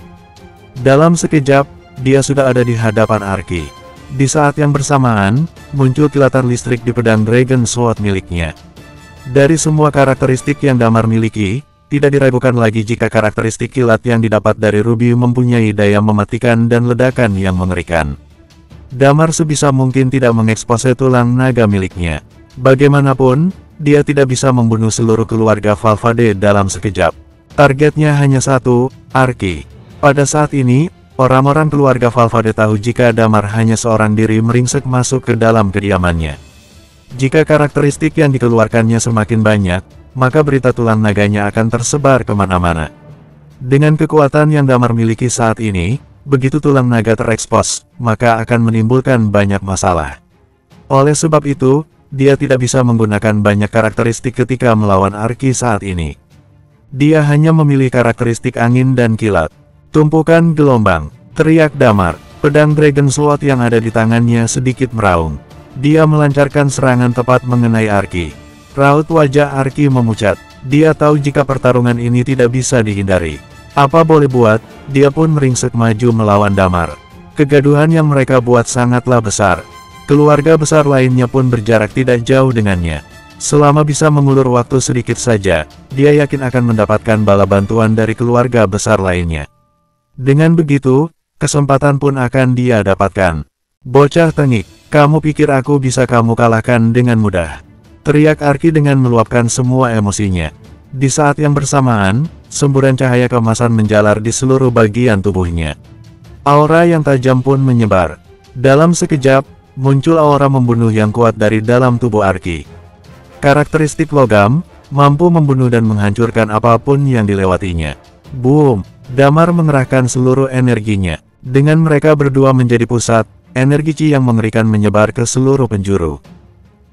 Dalam sekejap, dia sudah ada di hadapan Arki. Di saat yang bersamaan, muncul kilatan listrik di pedang Dragon Sword miliknya. Dari semua karakteristik yang Damar miliki, tidak diragukan lagi jika karakteristik kilat yang didapat dari Ruby mempunyai daya mematikan dan ledakan yang mengerikan. Damar sebisa mungkin tidak mengekspose tulang naga miliknya. Bagaimanapun, dia tidak bisa membunuh seluruh keluarga Valvade dalam sekejap. Targetnya hanya satu, Arki. Pada saat ini, orang-orang keluarga Valvade tahu jika Damar hanya seorang diri meringsek masuk ke dalam kediamannya. Jika karakteristik yang dikeluarkannya semakin banyak, maka berita tulang naganya akan tersebar kemana-mana. Dengan kekuatan yang Damar miliki saat ini, begitu tulang naga terekspos, maka akan menimbulkan banyak masalah. Oleh sebab itu, dia tidak bisa menggunakan banyak karakteristik ketika melawan Arki saat ini. Dia hanya memilih karakteristik angin dan kilat. "Tumpukan gelombang," teriak Damar. Pedang Dragon Sword yang ada di tangannya sedikit meraung. Dia melancarkan serangan tepat mengenai Arki. Raut wajah Arki memucat. Dia tahu jika pertarungan ini tidak bisa dihindari. Apa boleh buat, dia pun meringsek maju melawan Damar. Kegaduhan yang mereka buat sangatlah besar. Keluarga besar lainnya pun berjarak tidak jauh dengannya. Selama bisa mengulur waktu sedikit saja, dia yakin akan mendapatkan bala bantuan dari keluarga besar lainnya. Dengan begitu, kesempatan pun akan dia dapatkan. "Bocah tengik, kamu pikir aku bisa kamu kalahkan dengan mudah?" teriak Arki dengan meluapkan semua emosinya. Di saat yang bersamaan, semburan cahaya keemasan menjalar di seluruh bagian tubuhnya. Aura yang tajam pun menyebar. Dalam sekejap, muncul aura membunuh yang kuat dari dalam tubuh Arki. Karakteristik logam, mampu membunuh dan menghancurkan apapun yang dilewatinya. Boom! Damar mengerahkan seluruh energinya. Dengan mereka berdua menjadi pusat, energi Chi yang mengerikan menyebar ke seluruh penjuru.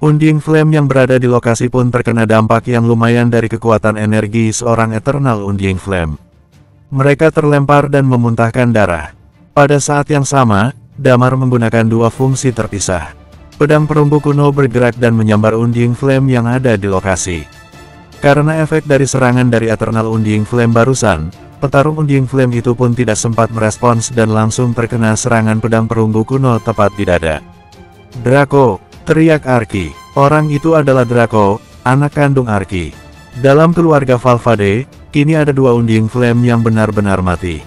Undying Flame yang berada di lokasi pun terkena dampak yang lumayan dari kekuatan energi seorang Eternal Undying Flame. Mereka terlempar dan memuntahkan darah. Pada saat yang sama, Damar menggunakan 2 fungsi terpisah. Pedang perunggu kuno bergerak dan menyambar Undying Flame yang ada di lokasi. Karena efek dari serangan dari Eternal Undying Flame barusan, petarung Undying Flame itu pun tidak sempat merespons dan langsung terkena serangan pedang perunggu kuno tepat di dada. "Draco!" teriak Arki. Orang itu adalah Draco, anak kandung Arki. Dalam keluarga Valvade, kini ada 2 Undying Flame yang benar-benar mati.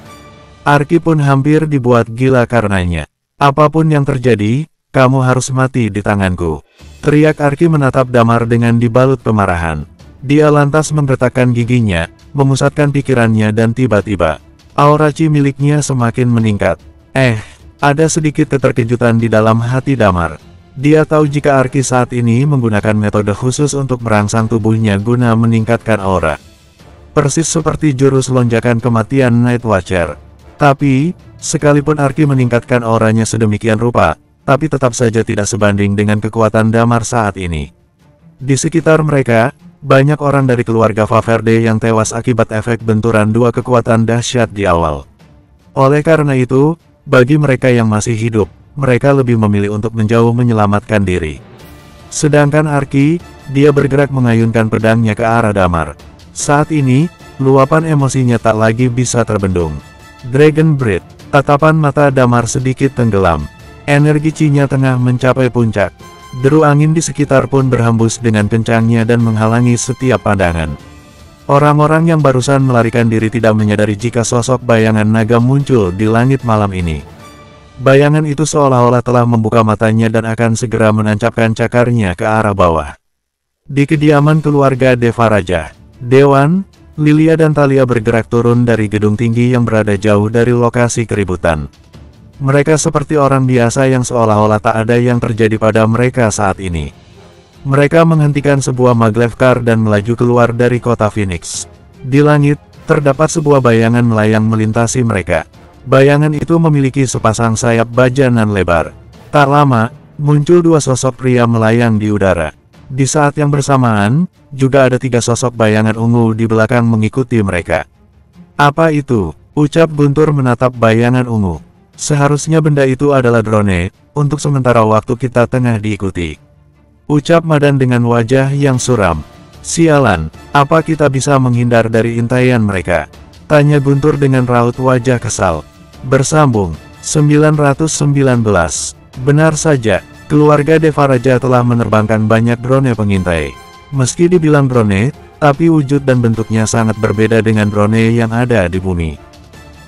Arki pun hampir dibuat gila karenanya. "Apapun yang terjadi, kamu harus mati di tanganku," teriak Arki menatap Damar dengan dibalut kemarahan. Dia lantas menggetakkan giginya, memusatkan pikirannya dan tiba-tiba, aura Chi miliknya semakin meningkat. Ada sedikit keterkejutan di dalam hati Damar. Dia tahu jika Arki saat ini menggunakan metode khusus untuk merangsang tubuhnya guna meningkatkan aura. Persis seperti jurus lonjakan kematian Night Watcher. Tapi, sekalipun Arki meningkatkan auranya sedemikian rupa, tapi tetap saja tidak sebanding dengan kekuatan Damar saat ini. Di sekitar mereka, banyak orang dari keluarga Valverde yang tewas akibat efek benturan 2 kekuatan dahsyat di awal. Oleh karena itu, bagi mereka yang masih hidup, mereka lebih memilih untuk menjauh menyelamatkan diri. Sedangkan Arki, dia bergerak mengayunkan pedangnya ke arah Damar. Saat ini, luapan emosinya tak lagi bisa terbendung. Dragon Breath, tatapan mata Damar sedikit tenggelam. Energi Chi-nya tengah mencapai puncak. Deru angin di sekitar pun berhembus dengan kencangnya dan menghalangi setiap pandangan. Orang-orang yang barusan melarikan diri tidak menyadari jika sosok bayangan naga muncul di langit malam ini. Bayangan itu seolah-olah telah membuka matanya dan akan segera menancapkan cakarnya ke arah bawah. Di kediaman keluarga Devaraja, Dewan, Lilia dan Thalia bergerak turun dari gedung tinggi yang berada jauh dari lokasi keributan. Mereka seperti orang biasa yang seolah-olah tak ada yang terjadi pada mereka saat ini. Mereka menghentikan sebuah maglev car dan melaju keluar dari kota Phoenix. Di langit, terdapat sebuah bayangan melayang melintasi mereka. Bayangan itu memiliki sepasang sayap baja nan lebar. Tak lama, muncul dua sosok pria melayang di udara. Di saat yang bersamaan, juga ada tiga sosok bayangan ungu di belakang mengikuti mereka. Apa itu? Ucap Guntur menatap bayangan ungu. Seharusnya benda itu adalah drone, untuk sementara waktu kita tengah diikuti. Ucap Madan dengan wajah yang suram. Sialan, apa kita bisa menghindar dari intaian mereka? Tanya Guntur dengan raut wajah kesal. Bersambung, 919. Benar saja, keluarga Devaraja telah menerbangkan banyak drone pengintai. Meski dibilang drone, tapi wujud dan bentuknya sangat berbeda dengan drone yang ada di bumi.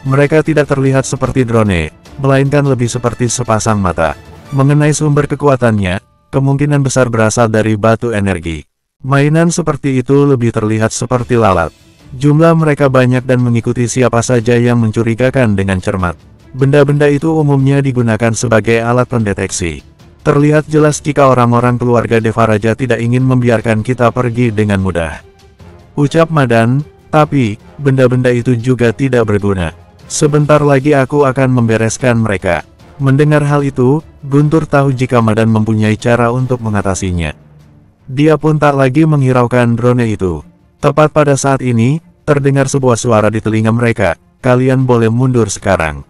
Mereka tidak terlihat seperti drone, melainkan lebih seperti sepasang mata. Mengenai sumber kekuatannya, kemungkinan besar berasal dari batu energi. Mainan seperti itu lebih terlihat seperti lalat. Jumlah mereka banyak dan mengikuti siapa saja yang mencurigakan dengan cermat. Benda-benda itu umumnya digunakan sebagai alat pendeteksi. Terlihat jelas jika orang-orang keluarga Devaraja tidak ingin membiarkan kita pergi dengan mudah. Ucap Madan, tapi, benda-benda itu juga tidak berguna. Sebentar lagi aku akan membereskan mereka. Mendengar hal itu, Guntur tahu jika Madan mempunyai cara untuk mengatasinya. Dia pun tak lagi menghiraukan drone itu. Tepat pada saat ini, terdengar sebuah suara di telinga mereka, kalian boleh mundur sekarang.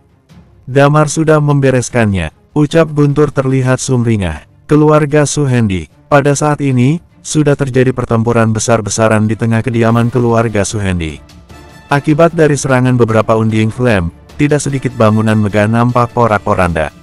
Damar sudah membereskannya, ucap Guntur terlihat sumringah. Keluarga Suhendi, pada saat ini, sudah terjadi pertempuran besar-besaran di tengah kediaman keluarga Suhendi. Akibat dari serangan beberapa Undying Flame, tidak sedikit bangunan megah nampak porak-poranda.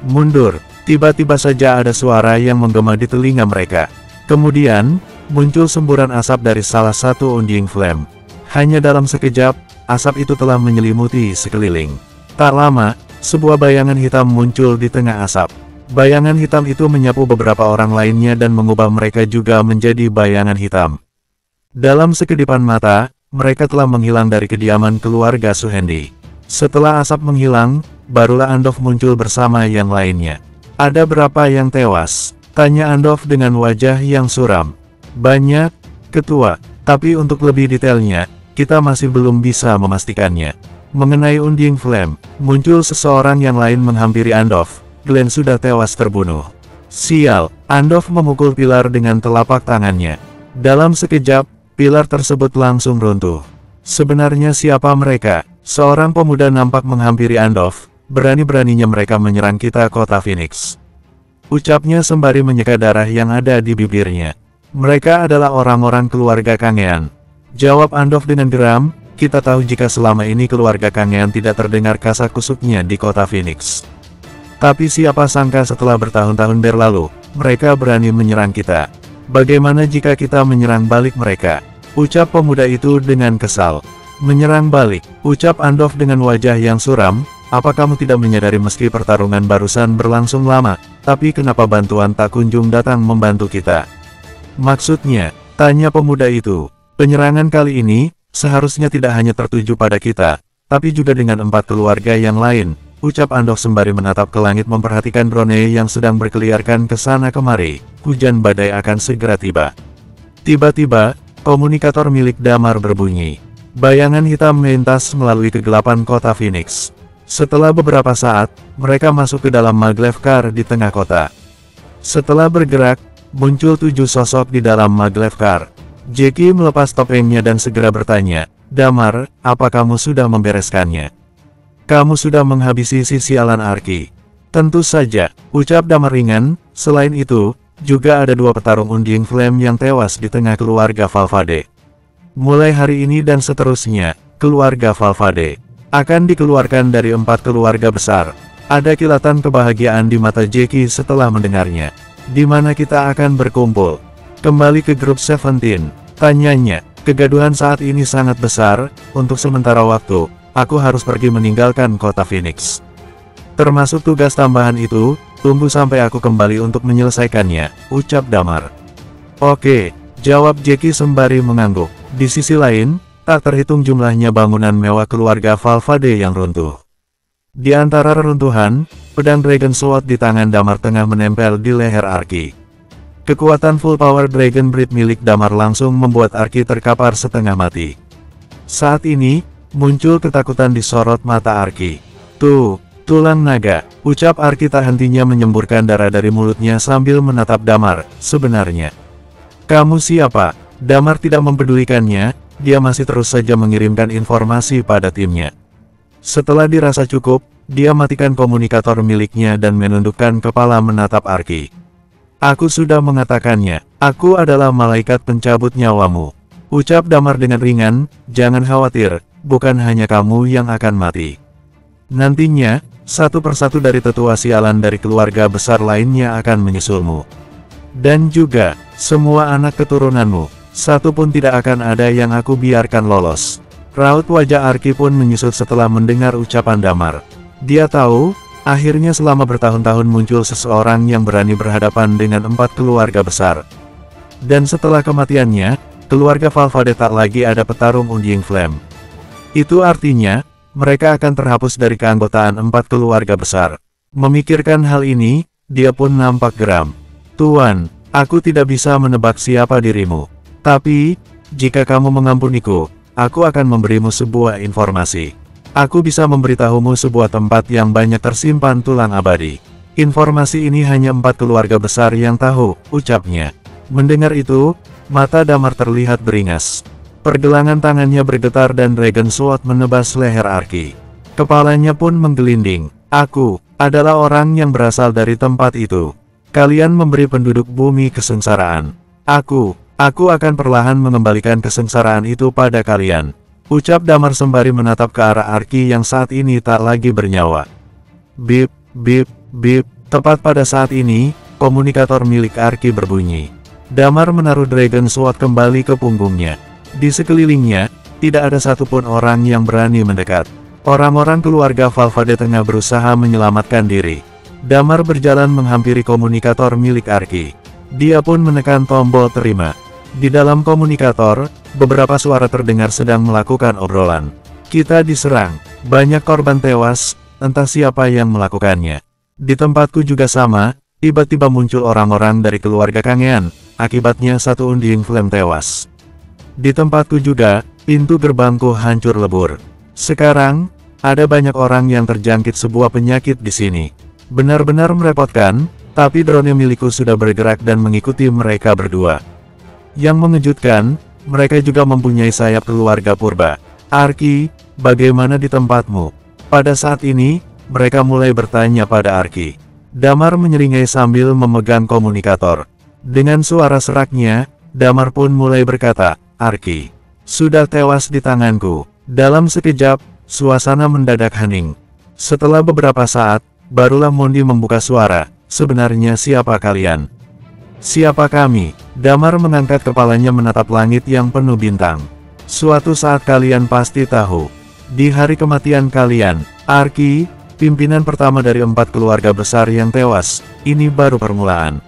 Mundur, tiba-tiba saja ada suara yang menggema di telinga mereka. Kemudian, muncul semburan asap dari salah satu Undying Flame. Hanya dalam sekejap, asap itu telah menyelimuti sekeliling. Tak lama, sebuah bayangan hitam muncul di tengah asap. Bayangan hitam itu menyapu beberapa orang lainnya dan mengubah mereka juga menjadi bayangan hitam. Dalam sekedipan mata, mereka telah menghilang dari kediaman keluarga Suhendi. Setelah asap menghilang, barulah Andov muncul bersama yang lainnya. Ada berapa yang tewas? Tanya Andov dengan wajah yang suram. Banyak, Ketua, tapi untuk lebih detailnya, kita masih belum bisa memastikannya. Mengenai Undying Flame, muncul seseorang yang lain menghampiri Andov. Glenn sudah tewas terbunuh. Sial, Andov memukul pilar dengan telapak tangannya. Dalam sekejap, pilar tersebut langsung runtuh. Sebenarnya siapa mereka? Seorang pemuda nampak menghampiri Andov. Berani-beraninya mereka menyerang kita kota Phoenix. Ucapnya sembari menyeka darah yang ada di bibirnya. Mereka adalah orang-orang keluarga Kangean. Jawab Andov dengan geram, kita tahu jika selama ini keluarga Kangean tidak terdengar kasak-kusuknya di kota Phoenix. Tapi siapa sangka setelah bertahun-tahun berlalu, mereka berani menyerang kita. Bagaimana jika kita menyerang balik mereka? Ucap pemuda itu dengan kesal. Menyerang balik, ucap Andov dengan wajah yang suram. Apa kamu tidak menyadari meski pertarungan barusan berlangsung lama, tapi kenapa bantuan tak kunjung datang membantu kita? Maksudnya, tanya pemuda itu, penyerangan kali ini, seharusnya tidak hanya tertuju pada kita, tapi juga dengan 4 keluarga yang lain, ucap Andov sembari menatap ke langit memperhatikan drone yang sedang berkeliaran ke sana kemari. Hujan badai akan segera tiba. Tiba-tiba, komunikator milik Damar berbunyi. Bayangan hitam melintas melalui kegelapan kota Phoenix. Setelah beberapa saat, mereka masuk ke dalam maglev car di tengah kota. Setelah bergerak, muncul 7 sosok di dalam maglev car. Jackie melepas topengnya dan segera bertanya, Damar, apa kamu sudah membereskannya? Kamu sudah menghabisi si sialan Arki? Tentu saja, ucap Damar ringan. Selain itu, juga ada 2 petarung Undying Flame yang tewas di tengah keluarga Valvade. Mulai hari ini dan seterusnya, keluarga Valvade akan dikeluarkan dari 4 keluarga besar. Ada kilatan kebahagiaan di mata Jackie setelah mendengarnya. Di mana kita akan berkumpul? Kembali ke grup 17, tanyanya. Kegaduhan saat ini sangat besar. Untuk sementara waktu, aku harus pergi meninggalkan kota Phoenix. Termasuk tugas tambahan itu, tunggu sampai aku kembali untuk menyelesaikannya, ucap Damar. Oke, jawab Jackie sembari mengangguk. Di sisi lain, tak terhitung jumlahnya bangunan mewah keluarga Valvade yang runtuh. Di antara reruntuhan, pedang Dragon Sword di tangan Damar tengah menempel di leher Arki. Kekuatan full power Dragon Breath milik Damar langsung membuat Arki terkapar setengah mati. Saat ini, muncul ketakutan di sorot mata Arki. Tuh, tulang naga, ucap Arki tak hentinya menyemburkan darah dari mulutnya sambil menatap Damar. Sebenarnya, kamu siapa? Damar tidak mempedulikannya, dia masih terus saja mengirimkan informasi pada timnya. Setelah dirasa cukup, dia matikan komunikator miliknya dan menundukkan kepala menatap Arki. Aku sudah mengatakannya, aku adalah malaikat pencabut nyawamu. Ucap Damar dengan ringan, jangan khawatir, bukan hanya kamu yang akan mati. Nantinya, satu persatu dari tetua sialan dari keluarga besar lainnya akan menyusulmu. Dan juga, semua anak keturunanmu, satu pun tidak akan ada yang aku biarkan lolos. Raut wajah Arki pun menyusut setelah mendengar ucapan Damar. Dia tahu, akhirnya selama bertahun-tahun muncul seseorang yang berani berhadapan dengan 4 keluarga besar. Dan setelah kematiannya, keluarga Valvade tak lagi ada petarung Undying Flame. Itu artinya, mereka akan terhapus dari keanggotaan 4 keluarga besar. Memikirkan hal ini, dia pun nampak geram. Tuan, aku tidak bisa menebak siapa dirimu. Tapi, jika kamu mengampuniku, aku akan memberimu sebuah informasi. Aku bisa memberitahumu sebuah tempat yang banyak tersimpan tulang abadi. Informasi ini hanya 4 keluarga besar yang tahu, ucapnya. Mendengar itu, mata Damar terlihat beringas. Pergelangan tangannya bergetar dan Dragon Sword menebas leher Arki. Kepalanya pun menggelinding. Aku adalah orang yang berasal dari tempat itu. Kalian memberi penduduk bumi kesengsaraan. Aku akan perlahan mengembalikan kesengsaraan itu pada kalian. Ucap Damar sembari menatap ke arah Arki yang saat ini tak lagi bernyawa. Bip, bip, bip. Tepat pada saat ini, komunikator milik Arki berbunyi. Damar menaruh Dragon Sword kembali ke punggungnya. Di sekelilingnya, tidak ada satupun orang yang berani mendekat. Orang-orang keluarga Valvade tengah berusaha menyelamatkan diri. Damar berjalan menghampiri komunikator milik Arki. Dia pun menekan tombol terima. Di dalam komunikator, beberapa suara terdengar sedang melakukan obrolan. Kita diserang, banyak korban tewas, entah siapa yang melakukannya. Di tempatku juga sama, tiba-tiba muncul orang-orang dari keluarga Kangean, akibatnya satu Undying Flame tewas. Di tempatku juga, pintu gerbangku hancur lebur. Sekarang, ada banyak orang yang terjangkit sebuah penyakit di sini. Benar-benar merepotkan, tapi drone milikku sudah bergerak dan mengikuti mereka berdua. Yang mengejutkan, mereka juga mempunyai sayap keluarga purba. Arki, bagaimana di tempatmu? Pada saat ini, mereka mulai bertanya pada Arki. Damar menyeringai sambil memegang komunikator. Dengan suara seraknya, Damar pun mulai berkata, Arki sudah tewas di tanganku. Dalam sekejap, suasana mendadak hening. Setelah beberapa saat, barulah Mondi membuka suara, sebenarnya siapa kalian? Siapa kami? Damar mengangkat kepalanya menatap langit yang penuh bintang. Suatu saat kalian pasti tahu. Di hari kematian kalian, Arki, pimpinan pertama dari 4 keluarga besar yang tewas, ini baru permulaan.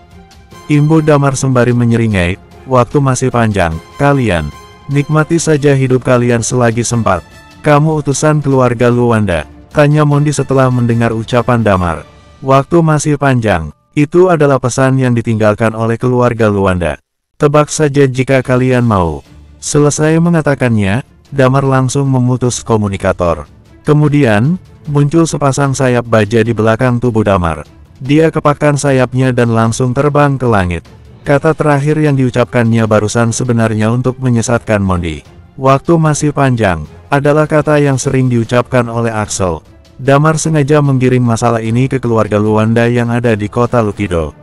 Imbu Damar sembari menyeringai, waktu masih panjang, kalian. Nikmati saja hidup kalian selagi sempat. Kamu utusan keluarga Luanda, tanya Mondi setelah mendengar ucapan Damar. Waktu masih panjang, itu adalah pesan yang ditinggalkan oleh keluarga Luanda. Tebak saja jika kalian mau. Selesai mengatakannya, Damar langsung memutus komunikator. Kemudian, muncul sepasang sayap baja di belakang tubuh Damar. Dia kepakkan sayapnya dan langsung terbang ke langit. Kata terakhir yang diucapkannya barusan sebenarnya untuk menyesatkan Mondi. Waktu masih panjang, adalah kata yang sering diucapkan oleh Axel. Damar sengaja menggiring masalah ini ke keluarga Luanda yang ada di kota Lukido.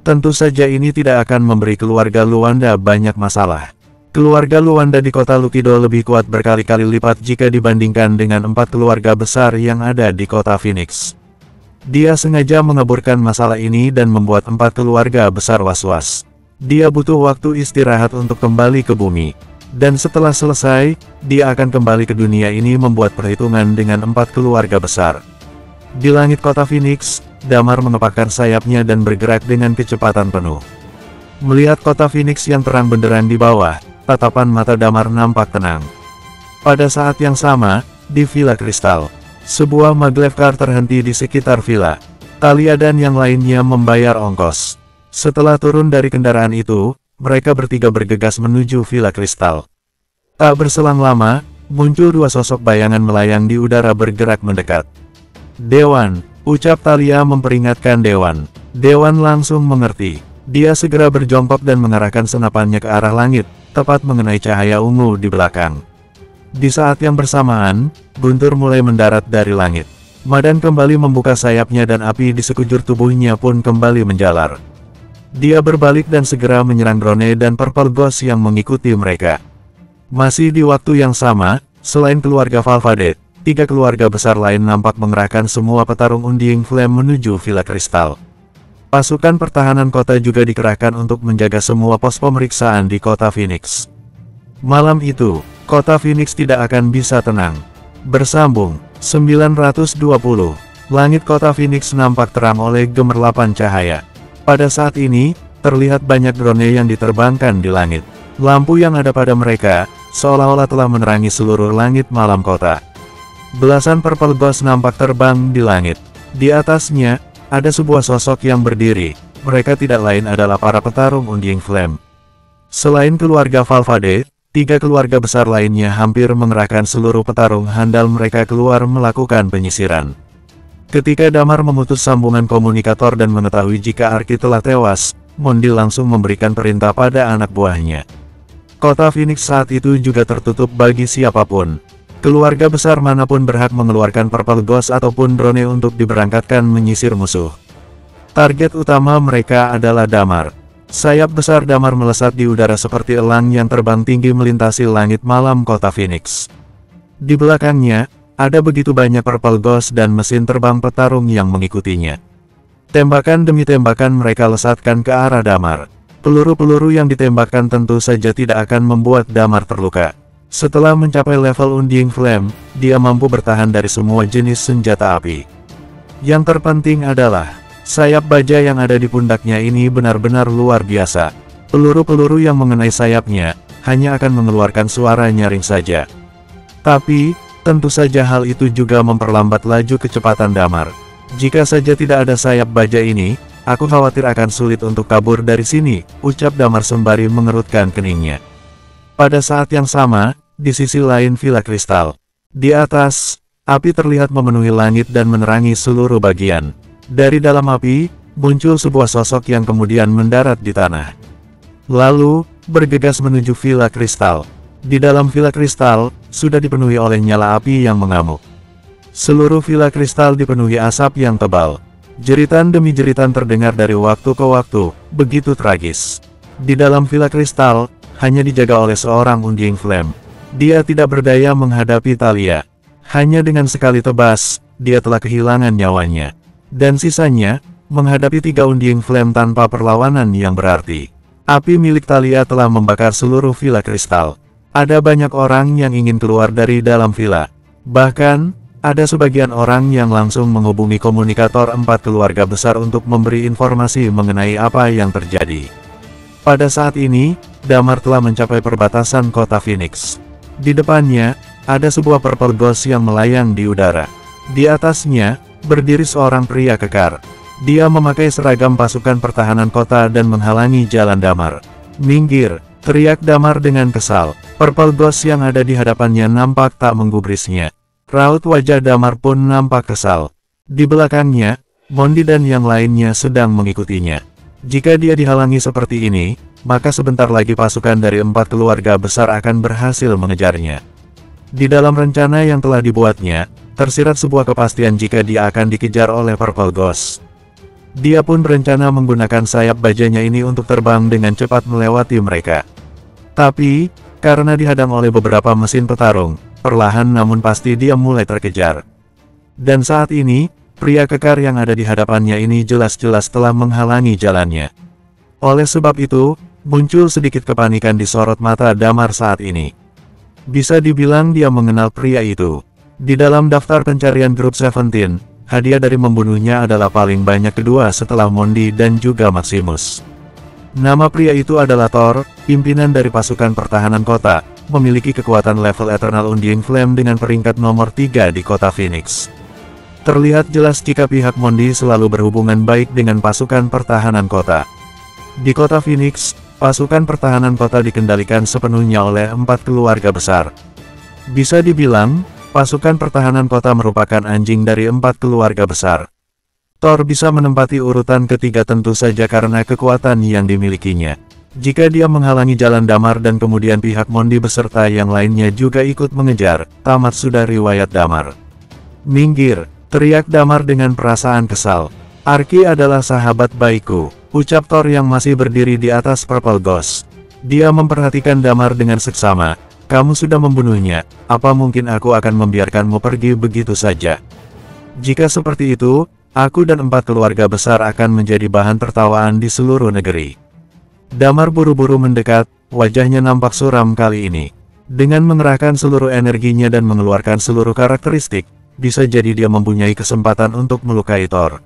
Tentu saja ini tidak akan memberi keluarga Luanda banyak masalah. Keluarga Luanda di kota Lukido lebih kuat berkali-kali lipat jika dibandingkan dengan 4 keluarga besar yang ada di kota Phoenix. Dia sengaja mengaburkan masalah ini dan membuat 4 keluarga besar was-was. Dia butuh waktu istirahat untuk kembali ke bumi. Dan setelah selesai, dia akan kembali ke dunia ini membuat perhitungan dengan 4 keluarga besar. Di langit kota Phoenix, Damar mengepakkan sayapnya dan bergerak dengan kecepatan penuh. Melihat kota Phoenix yang terang benderang di bawah, tatapan mata Damar nampak tenang. Pada saat yang sama, di Villa Kristal, sebuah maglev car terhenti di sekitar villa. Talia dan yang lainnya membayar ongkos. Setelah turun dari kendaraan itu, mereka bertiga bergegas menuju Villa Kristal. Tak berselang lama, muncul dua sosok bayangan melayang di udara bergerak mendekat. "Dewan," ucap Talia memperingatkan Dewan. Dewan langsung mengerti. Dia segera berjongkok dan mengarahkan senapannya ke arah langit, tepat mengenai cahaya ungu di belakang. Di saat yang bersamaan, Guntur mulai mendarat dari langit. Madan kembali membuka sayapnya dan api di sekujur tubuhnya pun kembali menjalar. Dia berbalik dan segera menyerang drone dan Purple Ghost yang mengikuti mereka. Masih di waktu yang sama, selain keluarga Valvade, 3 keluarga besar lain nampak mengerahkan semua petarung Undying Flame menuju Villa Kristal. Pasukan pertahanan kota juga dikerahkan untuk menjaga semua pos pemeriksaan di kota Phoenix. Malam itu, kota Phoenix tidak akan bisa tenang. Bersambung, 920. Langit kota Phoenix nampak terang oleh gemerlapan cahaya. Pada saat ini, terlihat banyak drone yang diterbangkan di langit. Lampu yang ada pada mereka, seolah-olah telah menerangi seluruh langit malam kota. Belasan Purple Ghost nampak terbang di langit. Di atasnya, ada sebuah sosok yang berdiri. Mereka tidak lain adalah para petarung Undying Flame. Selain keluarga Valvade, 3 keluarga besar lainnya hampir mengerahkan seluruh petarung handal mereka keluar melakukan penyisiran. Ketika Damar memutus sambungan komunikator dan mengetahui jika Arki telah tewas, Mondi langsung memberikan perintah pada anak buahnya. Kota Phoenix saat itu juga tertutup bagi siapapun. Keluarga besar manapun berhak mengeluarkan Purple Ghost ataupun drone untuk diberangkatkan menyisir musuh. Target utama mereka adalah Damar. Sayap besar Damar melesat di udara seperti elang yang terbang tinggi melintasi langit malam kota Phoenix. Di belakangnya, ada begitu banyak Purple Ghost dan mesin terbang petarung yang mengikutinya. Tembakan demi tembakan mereka lesatkan ke arah Damar. Peluru-peluru yang ditembakkan tentu saja tidak akan membuat Damar terluka. Setelah mencapai level Undying Flame, dia mampu bertahan dari semua jenis senjata api. Yang terpenting adalah, sayap baja yang ada di pundaknya ini benar-benar luar biasa. Peluru-peluru yang mengenai sayapnya, hanya akan mengeluarkan suara nyaring saja. Tapi, tentu saja hal itu juga memperlambat laju kecepatan Damar. Jika saja tidak ada sayap baja ini, aku khawatir akan sulit untuk kabur dari sini, ucap Damar sembari mengerutkan keningnya. Pada saat yang sama, di sisi lain Villa Kristal. Di atas, api terlihat memenuhi langit dan menerangi seluruh bagian. Dari dalam api, muncul sebuah sosok yang kemudian mendarat di tanah. Lalu, bergegas menuju Villa Kristal. Di dalam Villa Kristal, sudah dipenuhi oleh nyala api yang mengamuk. Seluruh Villa Kristal dipenuhi asap yang tebal. Jeritan demi jeritan terdengar dari waktu ke waktu, begitu tragis. Di dalam Villa Kristal, hanya dijaga oleh seorang Undying Flame. Dia tidak berdaya menghadapi Talia. Hanya dengan sekali tebas, dia telah kehilangan nyawanya. Dan sisanya, menghadapi 3 Undying Flame tanpa perlawanan yang berarti. Api milik Talia telah membakar seluruh Villa Kristal. Ada banyak orang yang ingin keluar dari dalam villa. Bahkan, ada sebagian orang yang langsung menghubungi komunikator 4 keluarga besar untuk memberi informasi mengenai apa yang terjadi. Pada saat ini, Damar telah mencapai perbatasan kota Phoenix. Di depannya, ada sebuah Purple Ghost yang melayang di udara. Di atasnya, berdiri seorang pria kekar. Dia memakai seragam pasukan pertahanan kota dan menghalangi jalan Damar. "Minggir!" teriak Damar dengan kesal. Purple Ghost yang ada di hadapannya nampak tak menggubrisnya. Raut wajah Damar pun nampak kesal. Di belakangnya, Mondi dan yang lainnya sedang mengikutinya. Jika dia dihalangi seperti ini, maka sebentar lagi pasukan dari 4 keluarga besar akan berhasil mengejarnya. Di dalam rencana yang telah dibuatnya, tersirat sebuah kepastian jika dia akan dikejar oleh Purple Ghost. Dia pun berencana menggunakan sayap bajanya ini untuk terbang dengan cepat melewati mereka. Tapi, karena dihadang oleh beberapa mesin petarung, perlahan namun pasti dia mulai terkejar. Dan saat ini, pria kekar yang ada di hadapannya ini jelas-jelas telah menghalangi jalannya. Oleh sebab itu, muncul sedikit kepanikan di sorot mata Damar saat ini. Bisa dibilang dia mengenal pria itu. Di dalam daftar pencarian grup 17, hadiah dari membunuhnya adalah paling banyak kedua setelah Mondi dan juga Maximus. Nama pria itu adalah Thor, pimpinan dari pasukan pertahanan kota, memiliki kekuatan level Eternal Undying Flame dengan peringkat nomor 3 di kota Phoenix. Terlihat jelas jika pihak Mondi selalu berhubungan baik dengan pasukan pertahanan kota. Di kota Phoenix, pasukan pertahanan kota dikendalikan sepenuhnya oleh 4 keluarga besar. Bisa dibilang, pasukan pertahanan kota merupakan anjing dari 4 keluarga besar. Thor bisa menempati urutan ketiga tentu saja karena kekuatan yang dimilikinya. Jika dia menghalangi jalan Damar dan kemudian pihak Mondi beserta yang lainnya juga ikut mengejar, tamat sudah riwayat Damar. "Minggir!" teriak Damar dengan perasaan kesal. "Arki adalah sahabat baikku," ucap Thor yang masih berdiri di atas Purple Ghost. Dia memperhatikan Damar dengan seksama. "Kamu sudah membunuhnya, apa mungkin aku akan membiarkanmu pergi begitu saja? Jika seperti itu, aku dan 4 keluarga besar akan menjadi bahan tertawaan di seluruh negeri." Damar buru-buru mendekat, wajahnya nampak suram kali ini. Dengan mengerahkan seluruh energinya dan mengeluarkan seluruh karakteristik, bisa jadi dia mempunyai kesempatan untuk melukai Thor.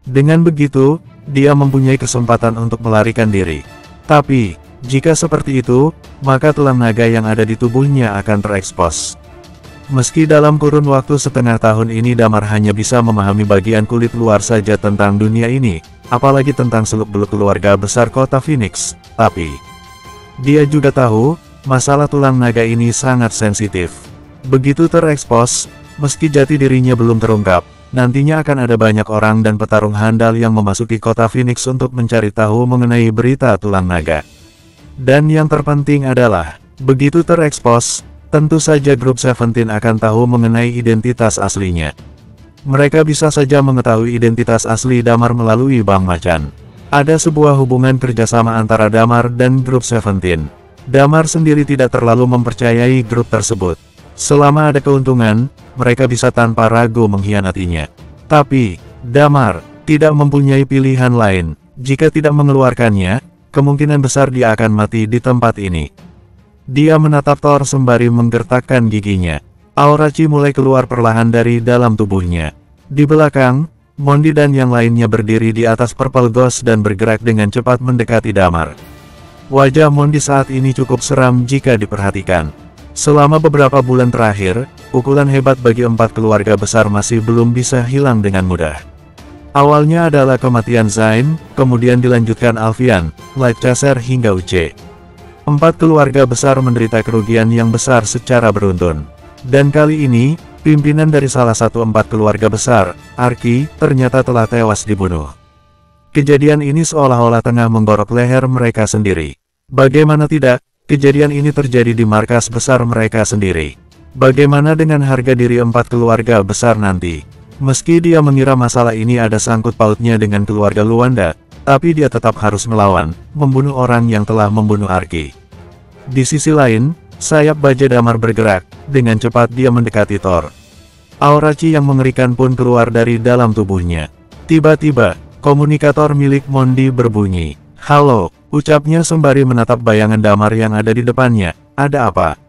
Dengan begitu, dia mempunyai kesempatan untuk melarikan diri. Tapi, jika seperti itu, maka tulang naga yang ada di tubuhnya akan terekspos. Meski dalam kurun waktu setengah tahun ini Damar hanya bisa memahami bagian kulit luar saja tentang dunia ini, apalagi tentang seluk-beluk keluarga besar kota Phoenix, tapi dia juga tahu, masalah tulang naga ini sangat sensitif. Begitu terekspos, meski jati dirinya belum terungkap, nantinya akan ada banyak orang dan petarung handal yang memasuki kota Phoenix untuk mencari tahu mengenai berita tulang naga. Dan yang terpenting adalah, begitu terekspos, tentu saja grup Seventeen akan tahu mengenai identitas aslinya. Mereka bisa saja mengetahui identitas asli Damar melalui Bang Macan. Ada sebuah hubungan kerjasama antara Damar dan grup Seventeen. Damar sendiri tidak terlalu mempercayai grup tersebut. Selama ada keuntungan, mereka bisa tanpa ragu mengkhianatinya. Tapi, Damar tidak mempunyai pilihan lain. Jika tidak mengeluarkannya, kemungkinan besar dia akan mati di tempat ini. Dia menatap Thor sembari menggertakkan giginya. Aura Chi mulai keluar perlahan dari dalam tubuhnya. Di belakang, Mondi dan yang lainnya berdiri di atas Purple Ghost dan bergerak dengan cepat mendekati Damar. Wajah Mondi saat ini cukup seram jika diperhatikan. Selama beberapa bulan terakhir, pukulan hebat bagi 4 keluarga besar masih belum bisa hilang dengan mudah. Awalnya adalah kematian Zain, kemudian dilanjutkan Alfian, Light Chaser hingga Uche. 4 keluarga besar menderita kerugian yang besar secara beruntun. Dan kali ini, pimpinan dari salah satu 4 keluarga besar, Arki, ternyata telah tewas dibunuh. Kejadian ini seolah-olah tengah menggorok leher mereka sendiri. Bagaimana tidak, kejadian ini terjadi di markas besar mereka sendiri. Bagaimana dengan harga diri 4 keluarga besar nanti? Meski dia mengira masalah ini ada sangkut pautnya dengan keluarga Luanda, tapi dia tetap harus melawan, membunuh orang yang telah membunuh Arki. Di sisi lain, sayap baja Damar bergerak, dengan cepat dia mendekati Thor. Aura Chi yang mengerikan pun keluar dari dalam tubuhnya. Tiba-tiba, komunikator milik Mondi berbunyi. "Halo," ucapnya sembari menatap bayangan Damar yang ada di depannya. "Ada apa?"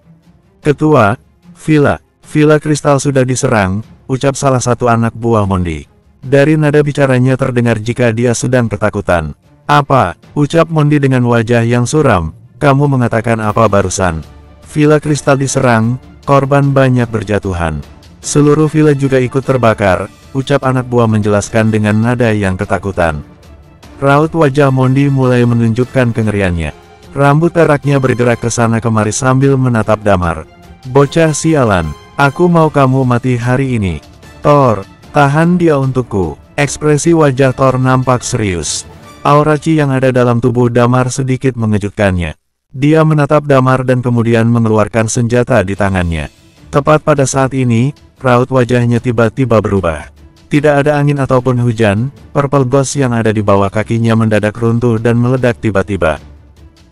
"Ketua, Villa Kristal sudah diserang," ucap salah satu anak buah Mondi. Dari nada bicaranya terdengar jika dia sedang ketakutan. "Apa?" ucap Mondi dengan wajah yang suram. "Kamu mengatakan apa barusan?" "Villa Kristal diserang, korban banyak berjatuhan. Seluruh villa juga ikut terbakar," ucap anak buah menjelaskan dengan nada yang ketakutan. Raut wajah Mondi mulai menunjukkan kengeriannya. Rambut peraknya bergerak ke sana kemari sambil menatap Damar. "Bocah sialan, aku mau kamu mati hari ini. Thor, tahan dia untukku." Ekspresi wajah Thor nampak serius. Aura Chi yang ada dalam tubuh Damar sedikit mengejutkannya. Dia menatap Damar dan kemudian mengeluarkan senjata di tangannya. Tepat pada saat ini, raut wajahnya tiba-tiba berubah. Tidak ada angin ataupun hujan, Purple Ghost yang ada di bawah kakinya mendadak runtuh dan meledak tiba-tiba.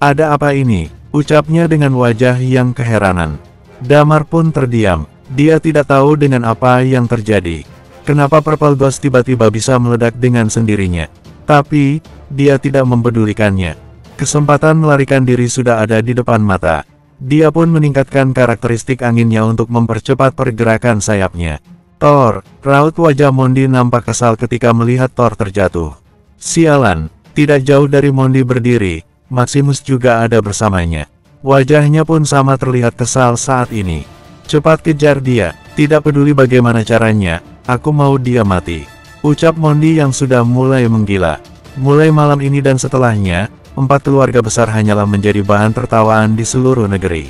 "Ada apa ini?" ucapnya dengan wajah yang keheranan. Damar pun terdiam. Dia tidak tahu dengan apa yang terjadi. Kenapa Purple Ghost tiba-tiba bisa meledak dengan sendirinya. Tapi, dia tidak mempedulikannya. Kesempatan melarikan diri sudah ada di depan mata. Dia pun meningkatkan karakteristik anginnya untuk mempercepat pergerakan sayapnya. Thor, raut wajah Mondi nampak kesal ketika melihat Thor terjatuh. Sialan, tidak jauh dari Mondi berdiri, Maximus juga ada bersamanya. Wajahnya pun sama terlihat kesal saat ini. Cepat kejar dia, tidak peduli bagaimana caranya, aku mau dia mati. Ucap Mondi yang sudah mulai menggila. Mulai malam ini dan setelahnya, 4 keluarga besar hanyalah menjadi bahan tertawaan di seluruh negeri.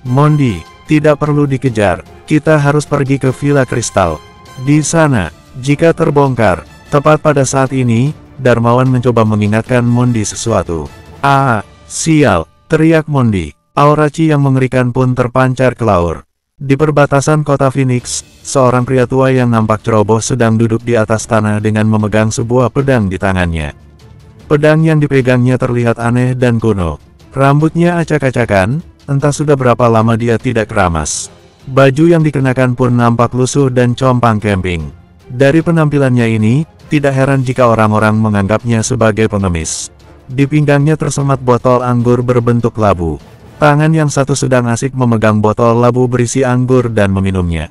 Mondi, tidak perlu dikejar, kita harus pergi ke Villa Kristal. Di sana, jika terbongkar, tepat pada saat ini, Darmawan mencoba mengingatkan Mondi sesuatu. Ah, sial, teriak Mondi. Aura Chi yang mengerikan pun terpancar keluar. Di perbatasan kota Phoenix, seorang pria tua yang nampak ceroboh sedang duduk di atas tanah dengan memegang sebuah pedang di tangannya. Pedang yang dipegangnya terlihat aneh dan kuno. Rambutnya acak-acakan, entah sudah berapa lama dia tidak keramas. Baju yang dikenakan pun nampak lusuh dan compang camping. Dari penampilannya ini, tidak heran jika orang-orang menganggapnya sebagai pengemis. Di pinggangnya tersemat botol anggur berbentuk labu. Tangan yang satu sedang asik memegang botol labu berisi anggur dan meminumnya.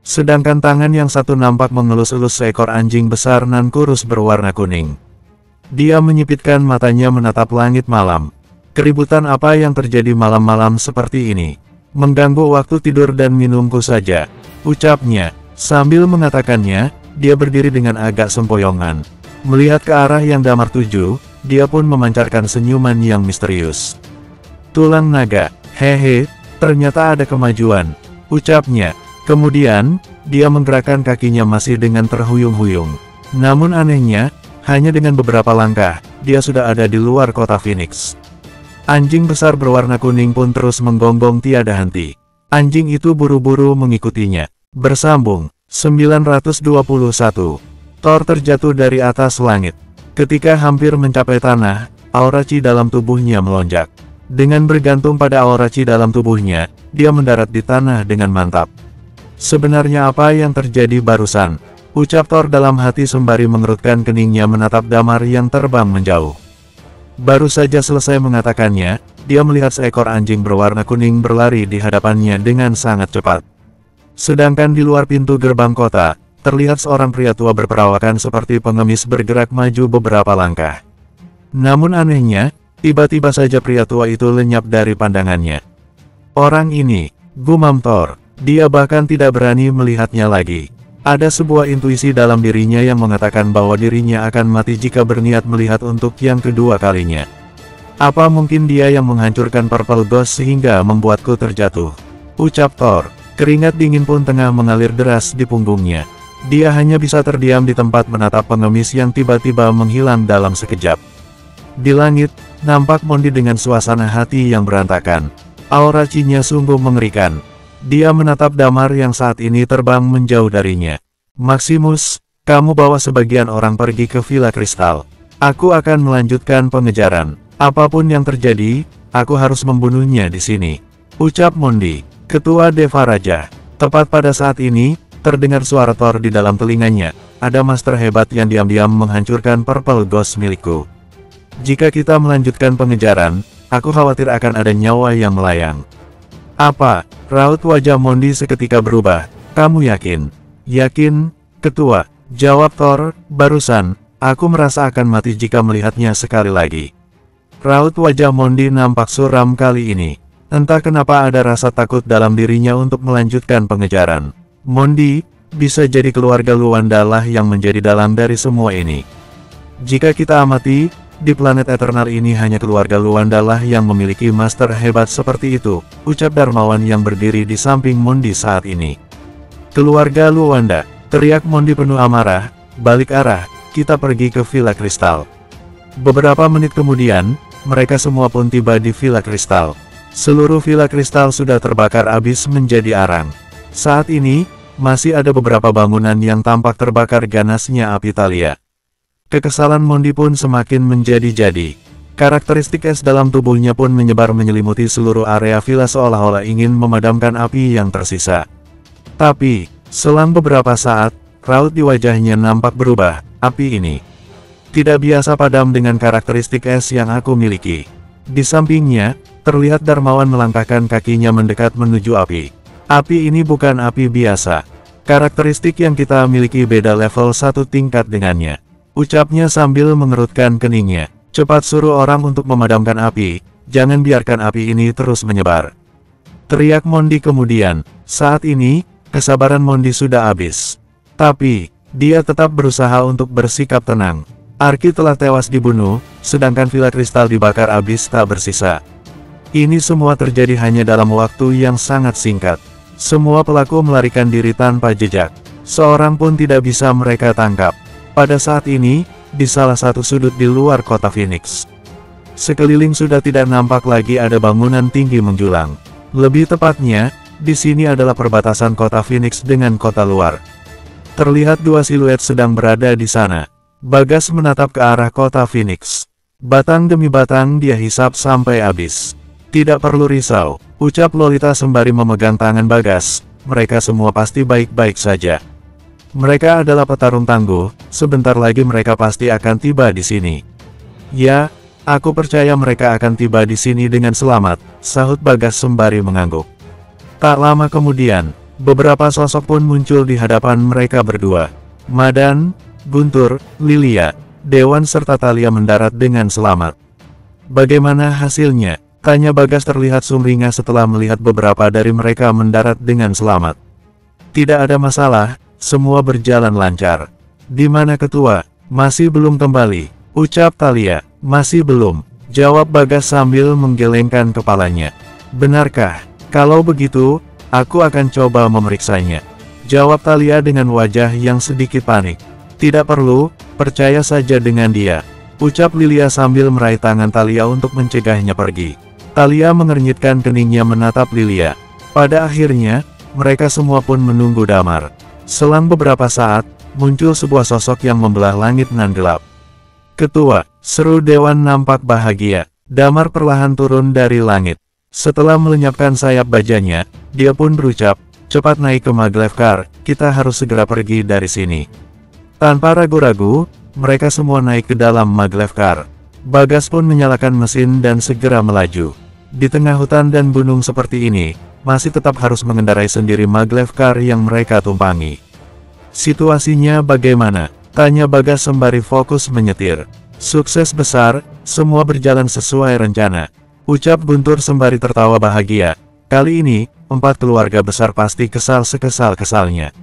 Sedangkan tangan yang satu nampak mengelus-elus seekor anjing besar nan kurus berwarna kuning. Dia menyipitkan matanya menatap langit malam. Keributan apa yang terjadi malam-malam seperti ini? Mengganggu waktu tidur dan minumku saja, ucapnya. Sambil mengatakannya, dia berdiri dengan agak sempoyongan. Melihat ke arah yang Damar tuju, dia pun memancarkan senyuman yang misterius. Tulang naga, hehe, ternyata ada kemajuan, ucapnya. Kemudian, dia menggerakkan kakinya masih dengan terhuyung-huyung. Namun anehnya, hanya dengan beberapa langkah, dia sudah ada di luar kota Phoenix. Anjing besar berwarna kuning pun terus menggonggong tiada henti. Anjing itu buru-buru mengikutinya. Bersambung, 921. Thor terjatuh dari atas langit. Ketika hampir mencapai tanah, aura Chi dalam tubuhnya melonjak. Dengan bergantung pada aura Chi dalam tubuhnya, dia mendarat di tanah dengan mantap. Sebenarnya apa yang terjadi barusan? Ucap Thor dalam hati sembari mengerutkan keningnya menatap Damar yang terbang menjauh. Baru saja selesai mengatakannya, dia melihat seekor anjing berwarna kuning berlari di hadapannya dengan sangat cepat. Sedangkan di luar pintu gerbang kota, terlihat seorang pria tua berperawakan seperti pengemis bergerak maju beberapa langkah. Namun anehnya, tiba-tiba saja pria tua itu lenyap dari pandangannya. Orang ini, gumam Thor, dia bahkan tidak berani melihatnya lagi. Ada sebuah intuisi dalam dirinya yang mengatakan bahwa dirinya akan mati jika berniat melihat untuk yang kedua kalinya. Apa mungkin dia yang menghancurkan Purple Ghost sehingga membuatku terjatuh? Ucap Thor, keringat dingin pun tengah mengalir deras di punggungnya. Dia hanya bisa terdiam di tempat menatap pengemis yang tiba-tiba menghilang dalam sekejap. Di langit, nampak Mondi dengan suasana hati yang berantakan. Aura Chi-nya sungguh mengerikan. Dia menatap Damar yang saat ini terbang menjauh darinya. Maximus, kamu bawa sebagian orang pergi ke Villa Kristal. Aku akan melanjutkan pengejaran. Apapun yang terjadi, aku harus membunuhnya di sini. Ucap Mondi, ketua Deva Raja. Tepat pada saat ini, terdengar suara Thor di dalam telinganya. Ada master hebat yang diam-diam menghancurkan Purple Ghost milikku. Jika kita melanjutkan pengejaran, aku khawatir akan ada nyawa yang melayang. Apa? Raut wajah Mondi seketika berubah. Kamu yakin? Yakin, ketua, jawab Thor. Barusan, aku merasa akan mati jika melihatnya sekali lagi. Raut wajah Mondi nampak suram kali ini. Entah kenapa ada rasa takut dalam dirinya untuk melanjutkan pengejaran. Mondi, bisa jadi keluarga Luanda lah yang menjadi dalang dari semua ini. Jika kita amati, di planet Eternal ini hanya keluarga Luanda lah yang memiliki master hebat seperti itu, ucap Darmawan yang berdiri di samping Mondi saat ini. Keluarga Luanda, teriak Mondi penuh amarah, balik arah, kita pergi ke Villa Kristal. Beberapa menit kemudian, mereka semua pun tiba di Villa Kristal. Seluruh Villa Kristal sudah terbakar habis menjadi arang. Saat ini, masih ada beberapa bangunan yang tampak terbakar ganasnya api Thalia. Kekesalan Mondi pun semakin menjadi-jadi. Karakteristik es dalam tubuhnya pun menyebar menyelimuti seluruh area villa seolah-olah ingin memadamkan api yang tersisa. Tapi, selang beberapa saat, raut di wajahnya nampak berubah. Api ini tidak biasa padam dengan karakteristik es yang aku miliki. Di sampingnya, terlihat Darmawan melangkahkan kakinya mendekat menuju api. Api ini bukan api biasa. Karakteristik yang kita miliki beda level satu tingkat dengannya. Ucapnya sambil mengerutkan keningnya. Cepat suruh orang untuk memadamkan api, jangan biarkan api ini terus menyebar. Teriak Mondi kemudian. Saat ini, kesabaran Mondi sudah habis. Tapi, dia tetap berusaha untuk bersikap tenang. Arki telah tewas dibunuh, sedangkan Villa Kristal dibakar habis tak bersisa. Ini semua terjadi hanya dalam waktu yang sangat singkat. Semua pelaku melarikan diri tanpa jejak. Seorang pun tidak bisa mereka tangkap. Pada saat ini, di salah satu sudut di luar kota Phoenix, sekeliling sudah tidak nampak lagi ada bangunan tinggi menjulang. Lebih tepatnya, di sini adalah perbatasan kota Phoenix dengan kota luar. Terlihat dua siluet sedang berada di sana. Bagas menatap ke arah kota Phoenix. Batang demi batang dia hisap sampai habis. Tidak perlu risau, ucap Lolita sembari memegang tangan Bagas. Mereka semua pasti baik-baik saja. Mereka adalah petarung tangguh, sebentar lagi mereka pasti akan tiba di sini. Ya, aku percaya mereka akan tiba di sini dengan selamat, sahut Bagas sembari mengangguk. Tak lama kemudian, beberapa sosok pun muncul di hadapan mereka berdua. Madan, Guntur, Lilia, Dewan serta Thalia mendarat dengan selamat. Bagaimana hasilnya? Tanya Bagas terlihat sumringah setelah melihat beberapa dari mereka mendarat dengan selamat. Tidak ada masalah. Semua berjalan lancar. Di mana ketua? Masih belum kembali, ucap Thalia. Masih belum, jawab Bagas sambil menggelengkan kepalanya. Benarkah? Kalau begitu, aku akan coba memeriksanya, jawab Thalia dengan wajah yang sedikit panik. Tidak perlu, percaya saja dengan dia, ucap Lilia sambil meraih tangan Thalia untuk mencegahnya pergi. Thalia mengernyitkan keningnya menatap Lilia. Pada akhirnya, mereka semua pun menunggu damar. Selang beberapa saat, muncul sebuah sosok yang membelah langit nan gelap. Ketua, seru Dewan nampak bahagia. Damar perlahan turun dari langit. Setelah melenyapkan sayap bajanya, dia pun berucap, cepat naik ke Maglev Car, kita harus segera pergi dari sini. Tanpa ragu-ragu, mereka semua naik ke dalam Maglev Car. Bagas pun menyalakan mesin dan segera melaju. Di tengah hutan dan gunung seperti ini, masih tetap harus mengendarai sendiri Maglev Car yang mereka tumpangi. Situasinya bagaimana? Tanya Bagas sembari fokus menyetir. Sukses besar, semua berjalan sesuai rencana, ucap Guntur sembari tertawa bahagia. Kali ini, 4 keluarga besar pasti kesal sekesal-kesalnya.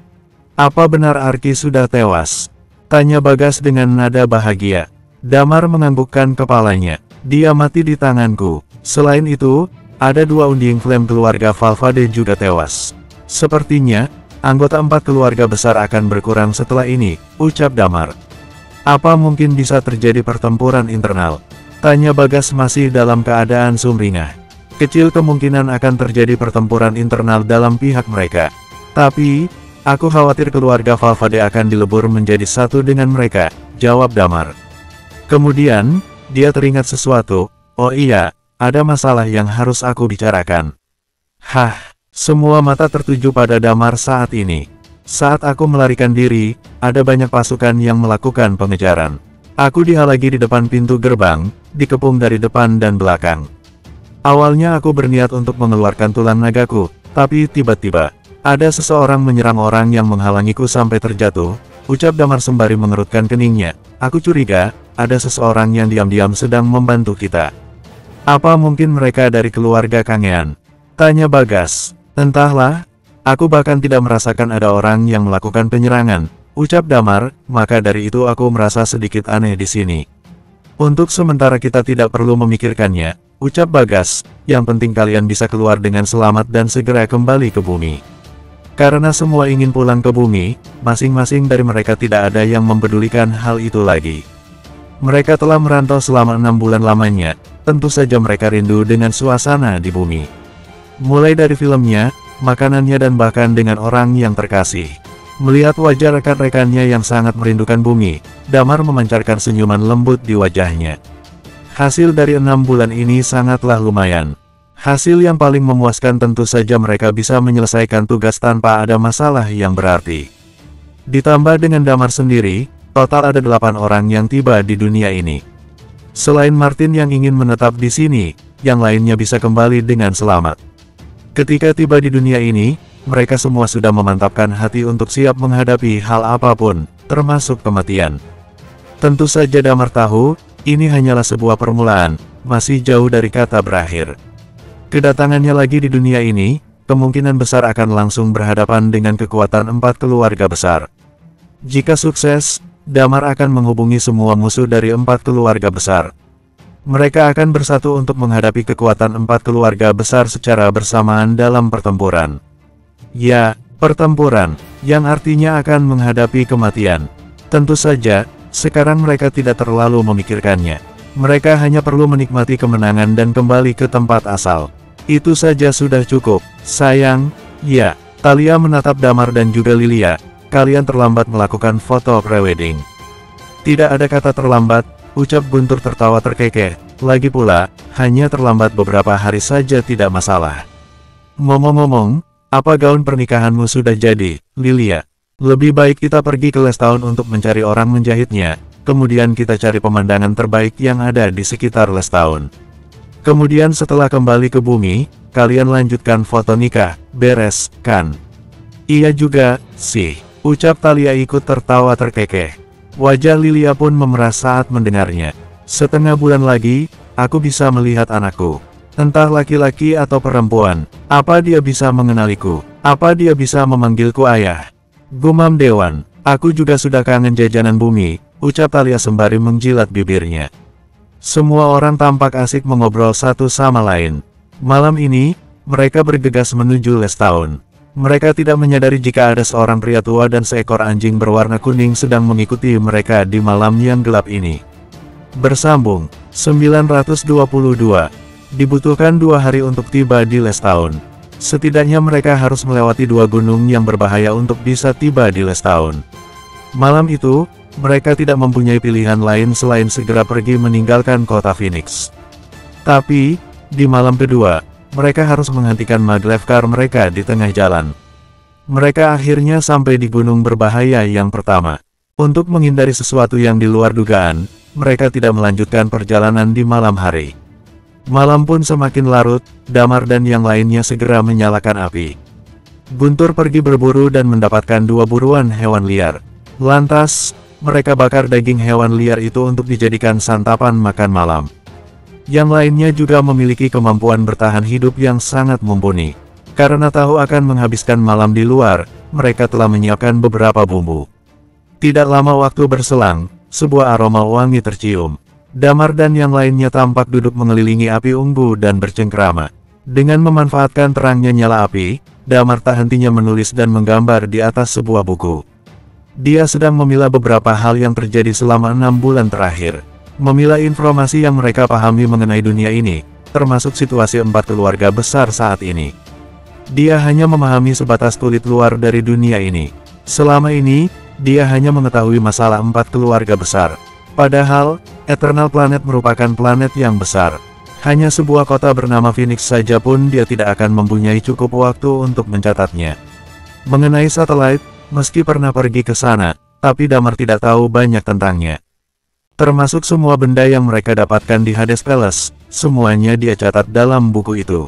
Apa benar Arki sudah tewas? Tanya Bagas dengan nada bahagia. Damar menganggukkan kepalanya. Dia mati di tanganku. Selain itu, ada 2 unding flame keluarga Valvade juga tewas. Sepertinya, anggota 4 keluarga besar akan berkurang setelah ini, ucap Damar. Apa mungkin bisa terjadi pertempuran internal? Tanya Bagas masih dalam keadaan sumringah. Kecil kemungkinan akan terjadi pertempuran internal dalam pihak mereka. Tapi, aku khawatir keluarga Valvade akan dilebur menjadi satu dengan mereka, jawab Damar. Kemudian, dia teringat sesuatu. Oh iya, ada masalah yang harus aku bicarakan. Hah, semua mata tertuju pada Damar saat ini. Saat aku melarikan diri, ada banyak pasukan yang melakukan pengejaran. Aku dihalangi di depan pintu gerbang, dikepung dari depan dan belakang. Awalnya aku berniat untuk mengeluarkan tulang nagaku, tapi tiba-tiba, ada seseorang menyerang orang yang menghalangiku sampai terjatuh, ucap Damar sembari mengerutkan keningnya. Aku curiga, ada seseorang yang diam-diam sedang membantu kita. Apa mungkin mereka dari keluarga Kangean? Tanya Bagas. Entahlah, aku bahkan tidak merasakan ada orang yang melakukan penyerangan, ucap Damar, maka dari itu aku merasa sedikit aneh di sini. Untuk sementara kita tidak perlu memikirkannya, ucap Bagas, yang penting kalian bisa keluar dengan selamat dan segera kembali ke bumi. Karena semua ingin pulang ke bumi, masing-masing dari mereka tidak ada yang mempedulikan hal itu lagi. Mereka telah merantau selama 6 bulan lamanya, tentu saja mereka rindu dengan suasana di bumi. Mulai dari filmnya, makanannya dan bahkan dengan orang yang terkasih. Melihat wajah rekan-rekannya yang sangat merindukan bumi, Damar memancarkan senyuman lembut di wajahnya. Hasil dari 6 bulan ini sangatlah lumayan. Hasil yang paling memuaskan tentu saja mereka bisa menyelesaikan tugas tanpa ada masalah yang berarti. Ditambah dengan Damar sendiri, total ada 8 orang yang tiba di dunia ini. Selain Martin yang ingin menetap di sini, yang lainnya bisa kembali dengan selamat. Ketika tiba di dunia ini, mereka semua sudah memantapkan hati untuk siap menghadapi hal apapun, termasuk kematian. Tentu saja Damar tahu, ini hanyalah sebuah permulaan, masih jauh dari kata berakhir. Kedatangannya lagi di dunia ini, kemungkinan besar akan langsung berhadapan dengan kekuatan 4 keluarga besar. Jika sukses, Damar akan menghubungi semua musuh dari 4 keluarga besar. Mereka akan bersatu untuk menghadapi kekuatan 4 keluarga besar secara bersamaan dalam pertempuran. Ya, pertempuran, yang artinya akan menghadapi kematian. Tentu saja, sekarang mereka tidak terlalu memikirkannya. Mereka hanya perlu menikmati kemenangan dan kembali ke tempat asal. Itu saja sudah cukup, sayang. Ya, Thalia menatap Damar dan juga Lilia. Kalian terlambat melakukan foto prewedding. Tidak ada kata terlambat, ucap Guntur tertawa terkekeh. Lagi pula, hanya terlambat beberapa hari saja tidak masalah. Ngomong-ngomong, apa gaun pernikahanmu sudah jadi, Lilia? Lebih baik kita pergi ke Lestowne untuk mencari orang menjahitnya, kemudian kita cari pemandangan terbaik yang ada di sekitar Lestowne. Kemudian setelah kembali ke bumi, kalian lanjutkan foto nikah, beres, kan? Iya juga, sih, ucap Thalia ikut tertawa terkekeh. Wajah Lilia pun memerah saat mendengarnya. Setengah bulan lagi, aku bisa melihat anakku. Entah laki-laki atau perempuan, apa dia bisa mengenaliku? Apa dia bisa memanggilku ayah? Gumam Dewan, aku juga sudah kangen jajanan bumi, ucap Thalia sembari menjilat bibirnya. Semua orang tampak asik mengobrol satu sama lain. Malam ini, mereka bergegas menuju Lestowne. Mereka tidak menyadari jika ada seorang pria tua dan seekor anjing berwarna kuning sedang mengikuti mereka di malam yang gelap ini. Bersambung, 922. Dibutuhkan 2 hari untuk tiba di Lestowne. Setidaknya mereka harus melewati 2 gunung yang berbahaya untuk bisa tiba di Lestowne. Malam itu, mereka tidak mempunyai pilihan lain selain segera pergi meninggalkan kota Phoenix. Tapi, di malam kedua, mereka harus menghentikan maglev car mereka di tengah jalan. Mereka akhirnya sampai di gunung berbahaya yang pertama. Untuk menghindari sesuatu yang di luar dugaan, mereka tidak melanjutkan perjalanan di malam hari. Malam pun semakin larut, Damar dan yang lainnya segera menyalakan api. Guntur pergi berburu dan mendapatkan 2 buruan hewan liar. Lantas, mereka bakar daging hewan liar itu untuk dijadikan santapan makan malam. Yang lainnya juga memiliki kemampuan bertahan hidup yang sangat mumpuni. Karena tahu akan menghabiskan malam di luar, mereka telah menyiapkan beberapa bumbu. Tidak lama waktu berselang, sebuah aroma wangi tercium. Damar dan yang lainnya tampak duduk mengelilingi api unggu dan bercengkrama. Dengan memanfaatkan terangnya nyala api, Damar tak hentinya menulis dan menggambar di atas sebuah buku. Dia sedang memilah beberapa hal yang terjadi selama 6 bulan terakhir. Memilah informasi yang mereka pahami mengenai dunia ini, termasuk situasi 4 keluarga besar saat ini. Dia hanya memahami sebatas kulit luar dari dunia ini. Selama ini, dia hanya mengetahui masalah 4 keluarga besar. Padahal, Eternal Planet merupakan planet yang besar. Hanya sebuah kota bernama Phoenix saja pun dia tidak akan mempunyai cukup waktu untuk mencatatnya. Mengenai satelit, meski pernah pergi ke sana, tapi Damar tidak tahu banyak tentangnya. Termasuk semua benda yang mereka dapatkan di Hades Palace, semuanya dia catat dalam buku itu.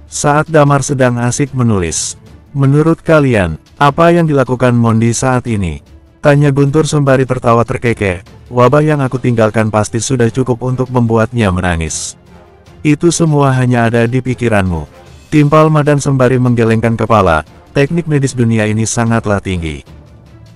Saat Damar sedang asik menulis, menurut kalian, apa yang dilakukan Mondi saat ini? Tanya Guntur sembari tertawa terkekeh. Wabah yang aku tinggalkan pasti sudah cukup untuk membuatnya menangis. Itu semua hanya ada di pikiranmu. Timpal Madan sembari menggelengkan kepala. Teknik medis dunia ini sangatlah tinggi.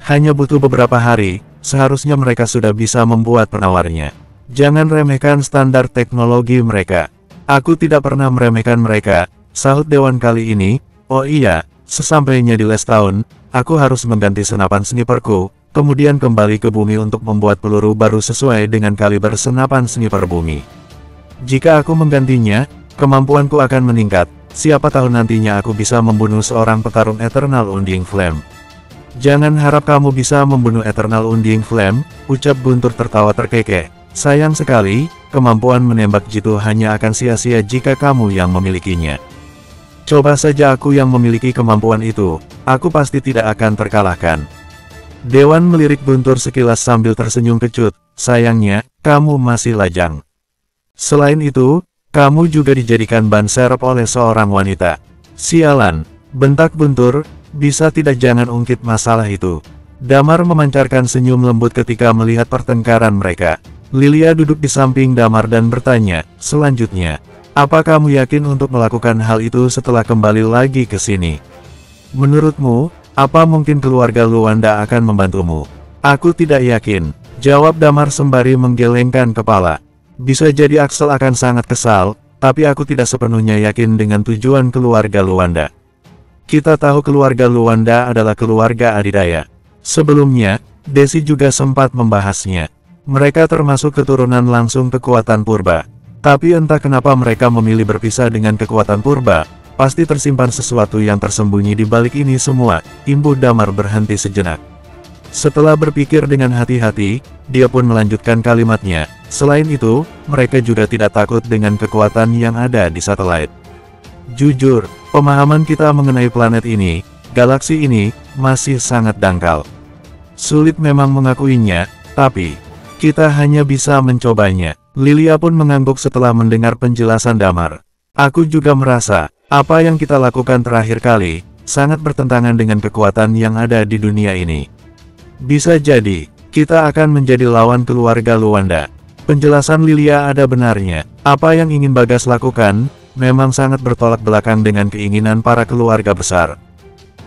Hanya butuh beberapa hari, seharusnya mereka sudah bisa membuat penawarnya. Jangan remehkan standar teknologi mereka. Aku tidak pernah meremehkan mereka, sahut Dewan kali ini. Oh iya, sesampainya di Lestowne, aku harus mengganti senapan sniperku, kemudian kembali ke bumi untuk membuat peluru baru sesuai dengan kaliber senapan sniper bumi. Jika aku menggantinya, kemampuanku akan meningkat. Siapa tahu nantinya aku bisa membunuh seorang petarung Eternal Undying Flame. Jangan harap kamu bisa membunuh Eternal Undying Flame, ucap Guntur tertawa terkekeh. Sayang sekali, kemampuan menembak jitu hanya akan sia-sia jika kamu yang memilikinya. Coba saja aku yang memiliki kemampuan itu, aku pasti tidak akan terkalahkan. Dewan melirik Guntur sekilas sambil tersenyum kecut. Sayangnya, kamu masih lajang. Selain itu, kamu juga dijadikan ban serep oleh seorang wanita. Sialan, Bentak Guntur, bisa tidak jangan ungkit masalah itu. Damar memancarkan senyum lembut ketika melihat pertengkaran mereka. Lilia duduk di samping Damar dan bertanya, selanjutnya, apa kamu yakin untuk melakukan hal itu setelah kembali lagi ke sini? Menurutmu, apa mungkin keluarga Luanda akan membantumu? Aku tidak yakin, jawab Damar sembari menggelengkan kepala. Bisa jadi Axel akan sangat kesal, tapi aku tidak sepenuhnya yakin dengan tujuan keluarga Luanda. Kita tahu keluarga Luanda adalah keluarga adidaya. Sebelumnya, Desi juga sempat membahasnya. Mereka termasuk keturunan langsung kekuatan purba. Tapi entah kenapa mereka memilih berpisah dengan kekuatan purba. Pasti tersimpan sesuatu yang tersembunyi di balik ini semua. Imbu Damar berhenti sejenak. Setelah berpikir dengan hati-hati, dia pun melanjutkan kalimatnya. Selain itu, mereka juga tidak takut dengan kekuatan yang ada di satelit. Jujur, pemahaman kita mengenai planet ini, galaksi ini, masih sangat dangkal. Sulit memang mengakuinya, tapi kita hanya bisa mencobanya. Lilia pun mengangguk setelah mendengar penjelasan Damar. Aku juga merasa, apa yang kita lakukan terakhir kali, sangat bertentangan dengan kekuatan yang ada di dunia ini. Bisa jadi, kita akan menjadi lawan keluarga Luanda. Penjelasan Lilia ada benarnya. Apa yang ingin Bagas lakukan, memang sangat bertolak belakang dengan keinginan para keluarga besar.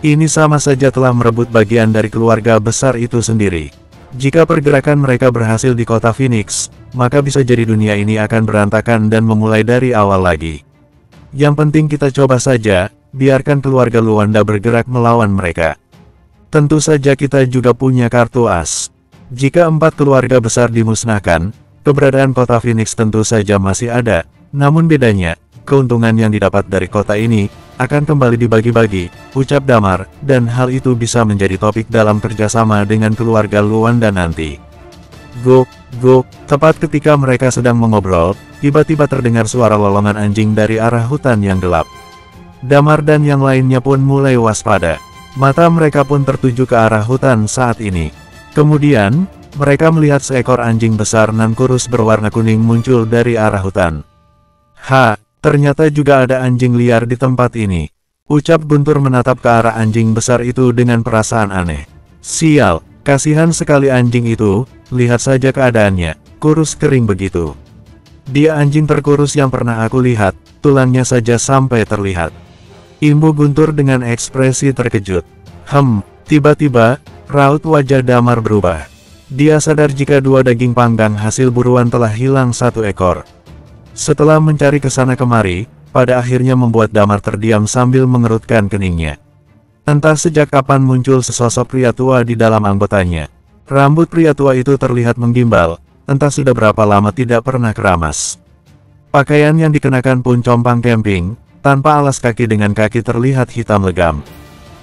Ini sama saja telah merebut bagian dari keluarga besar itu sendiri. Jika pergerakan mereka berhasil di kota Phoenix, maka bisa jadi dunia ini akan berantakan dan memulai dari awal lagi. Yang penting kita coba saja, biarkan keluarga Luanda bergerak melawan mereka. Tentu saja kita juga punya kartu as. Jika 4 keluarga besar dimusnahkan, keberadaan kota Phoenix tentu saja masih ada, namun bedanya, keuntungan yang didapat dari kota ini, akan kembali dibagi-bagi, ucap Damar, dan hal itu bisa menjadi topik dalam kerjasama dengan keluarga Luanda nanti. Gok, gok, tepat ketika mereka sedang mengobrol, tiba-tiba terdengar suara lolongan anjing dari arah hutan yang gelap. Damar dan yang lainnya pun mulai waspada. Mata mereka pun tertuju ke arah hutan saat ini. Kemudian, mereka melihat seekor anjing besar nan kurus berwarna kuning muncul dari arah hutan. Ternyata juga ada anjing liar di tempat ini. Ucap Guntur menatap ke arah anjing besar itu dengan perasaan aneh. Sial, kasihan sekali anjing itu, lihat saja keadaannya, kurus kering begitu. Dia anjing terkurus yang pernah aku lihat, tulangnya saja sampai terlihat. Imbu Guntur dengan ekspresi terkejut. Tiba-tiba, raut wajah Damar berubah. Dia sadar jika 2 daging panggang hasil buruan telah hilang 1 ekor. Setelah mencari kesana kemari, pada akhirnya membuat Damar terdiam sambil mengerutkan keningnya. Entah sejak kapan muncul sesosok pria tua di dalam anggotanya. Rambut pria tua itu terlihat menggimbal, entah sudah berapa lama tidak pernah keramas. Pakaian yang dikenakan pun compang camping, tanpa alas kaki dengan kaki terlihat hitam legam.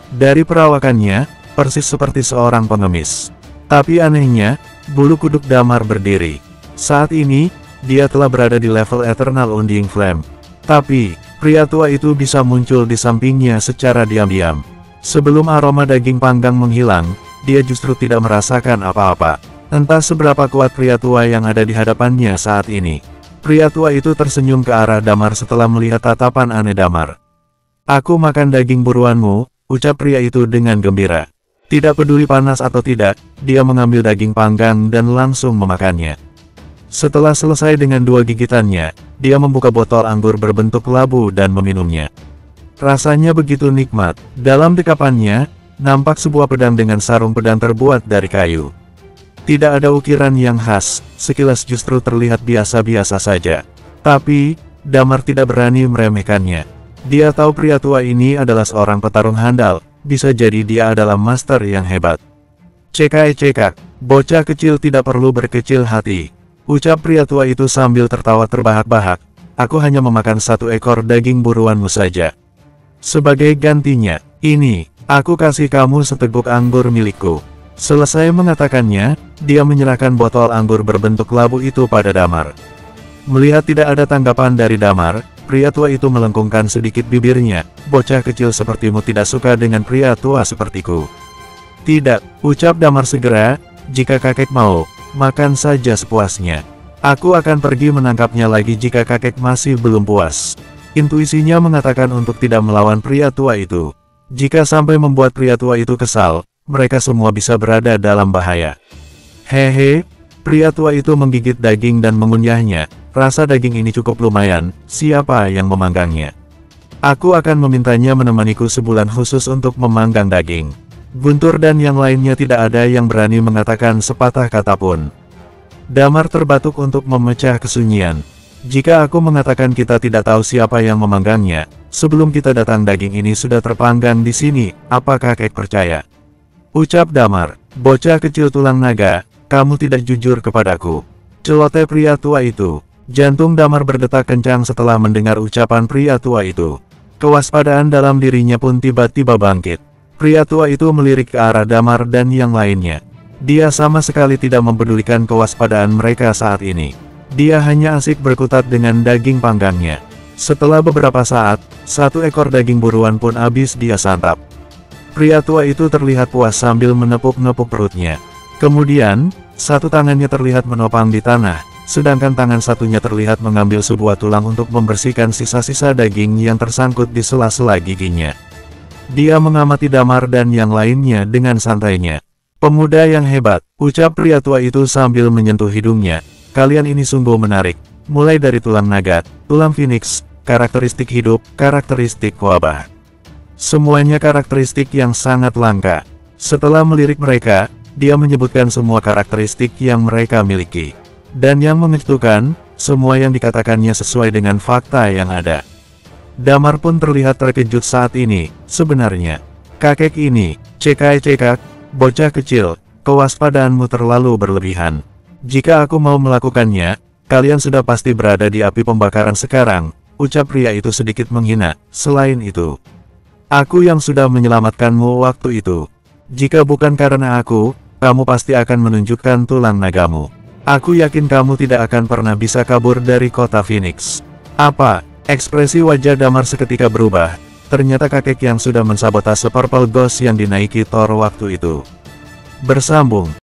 Dari perawakannya, persis seperti seorang pengemis. Tapi anehnya, bulu kuduk Damar berdiri. Saat ini, dia telah berada di level Eternal Undying Flame. Tapi, pria tua itu bisa muncul di sampingnya secara diam-diam. Sebelum aroma daging panggang menghilang, dia justru tidak merasakan apa-apa. Entah seberapa kuat pria tua yang ada di hadapannya saat ini. Pria tua itu tersenyum ke arah Damar setelah melihat tatapan aneh Damar. Aku makan daging buruanmu, ucap pria itu dengan gembira. Tidak peduli panas atau tidak, dia mengambil daging panggang dan langsung memakannya. Setelah selesai dengan 2 gigitannya, dia membuka botol anggur berbentuk labu dan meminumnya. Rasanya begitu nikmat. Dalam dekapannya, nampak sebuah pedang dengan sarung pedang terbuat dari kayu. Tidak ada ukiran yang khas, sekilas justru terlihat biasa-biasa saja. Tapi, Damar tidak berani meremehkannya. Dia tahu pria tua ini adalah seorang petarung handal, bisa jadi dia adalah master yang hebat. Cekak, bocah kecil tidak perlu berkecil hati. Ucap pria tua itu sambil tertawa terbahak-bahak, aku hanya memakan 1 ekor daging buruanmu saja. Sebagai gantinya, ini, aku kasih kamu seteguk anggur milikku. Selesai mengatakannya, dia menyerahkan botol anggur berbentuk labu itu pada Damar. Melihat tidak ada tanggapan dari Damar, pria tua itu melengkungkan sedikit bibirnya, bocah kecil sepertimu tidak suka dengan pria tua sepertiku. Tidak, ucap Damar segera, jika kakek mau, makan saja sepuasnya. Aku akan pergi menangkapnya lagi jika kakek masih belum puas. Intuisinya mengatakan untuk tidak melawan pria tua itu. Jika sampai membuat pria tua itu kesal, mereka semua bisa berada dalam bahaya. Hehe, pria tua itu menggigit daging dan mengunyahnya. Rasa daging ini cukup lumayan, siapa yang memanggangnya? Aku akan memintanya menemaniku sebulan khusus untuk memanggang daging. Guntur dan yang lainnya tidak ada yang berani mengatakan sepatah kata pun. Damar terbatuk untuk memecah kesunyian. Jika aku mengatakan kita tidak tahu siapa yang memanggangnya, sebelum kita datang daging ini sudah terpanggang di sini, apakah kakek percaya? Ucap Damar, bocah kecil tulang naga, kamu tidak jujur kepadaku. Celoteh pria tua itu. Jantung Damar berdetak kencang setelah mendengar ucapan pria tua itu. Kewaspadaan dalam dirinya pun tiba-tiba bangkit. Pria tua itu melirik ke arah Damar dan yang lainnya. Dia sama sekali tidak mempedulikan kewaspadaan mereka saat ini. Dia hanya asik berkutat dengan daging panggangnya. Setelah beberapa saat, satu ekor daging buruan pun habis dia santap. Pria tua itu terlihat puas sambil menepuk-nepuk perutnya. Kemudian, satu tangannya terlihat menopang di tanah, sedangkan tangan satunya terlihat mengambil sebuah tulang untuk membersihkan sisa-sisa daging yang tersangkut di sela-sela giginya. Dia mengamati Damar dan yang lainnya dengan santainya. Pemuda yang hebat, ucap pria tua itu sambil menyentuh hidungnya. Kalian ini sungguh menarik. Mulai dari tulang naga, tulang phoenix, karakteristik hidup, karakteristik wabah. Semuanya karakteristik yang sangat langka. Setelah melirik mereka, dia menyebutkan semua karakteristik yang mereka miliki. Dan yang mengejutkan, semua yang dikatakannya sesuai dengan fakta yang ada. Damar pun terlihat terkejut saat ini. Sebenarnya, kakek ini, cekak, bocah kecil, kewaspadaanmu terlalu berlebihan. Jika aku mau melakukannya, kalian sudah pasti berada di api pembakaran sekarang, ucap pria itu sedikit menghina. Selain itu, aku yang sudah menyelamatkanmu waktu itu. Jika bukan karena aku, kamu pasti akan menunjukkan tulang nagamu. Aku yakin kamu tidak akan pernah bisa kabur dari kota Phoenix. Apa? Ekspresi wajah Damar seketika berubah. Ternyata kakek yang sudah mensabotase Purple Ghost yang dinaiki Thor waktu itu. Bersambung.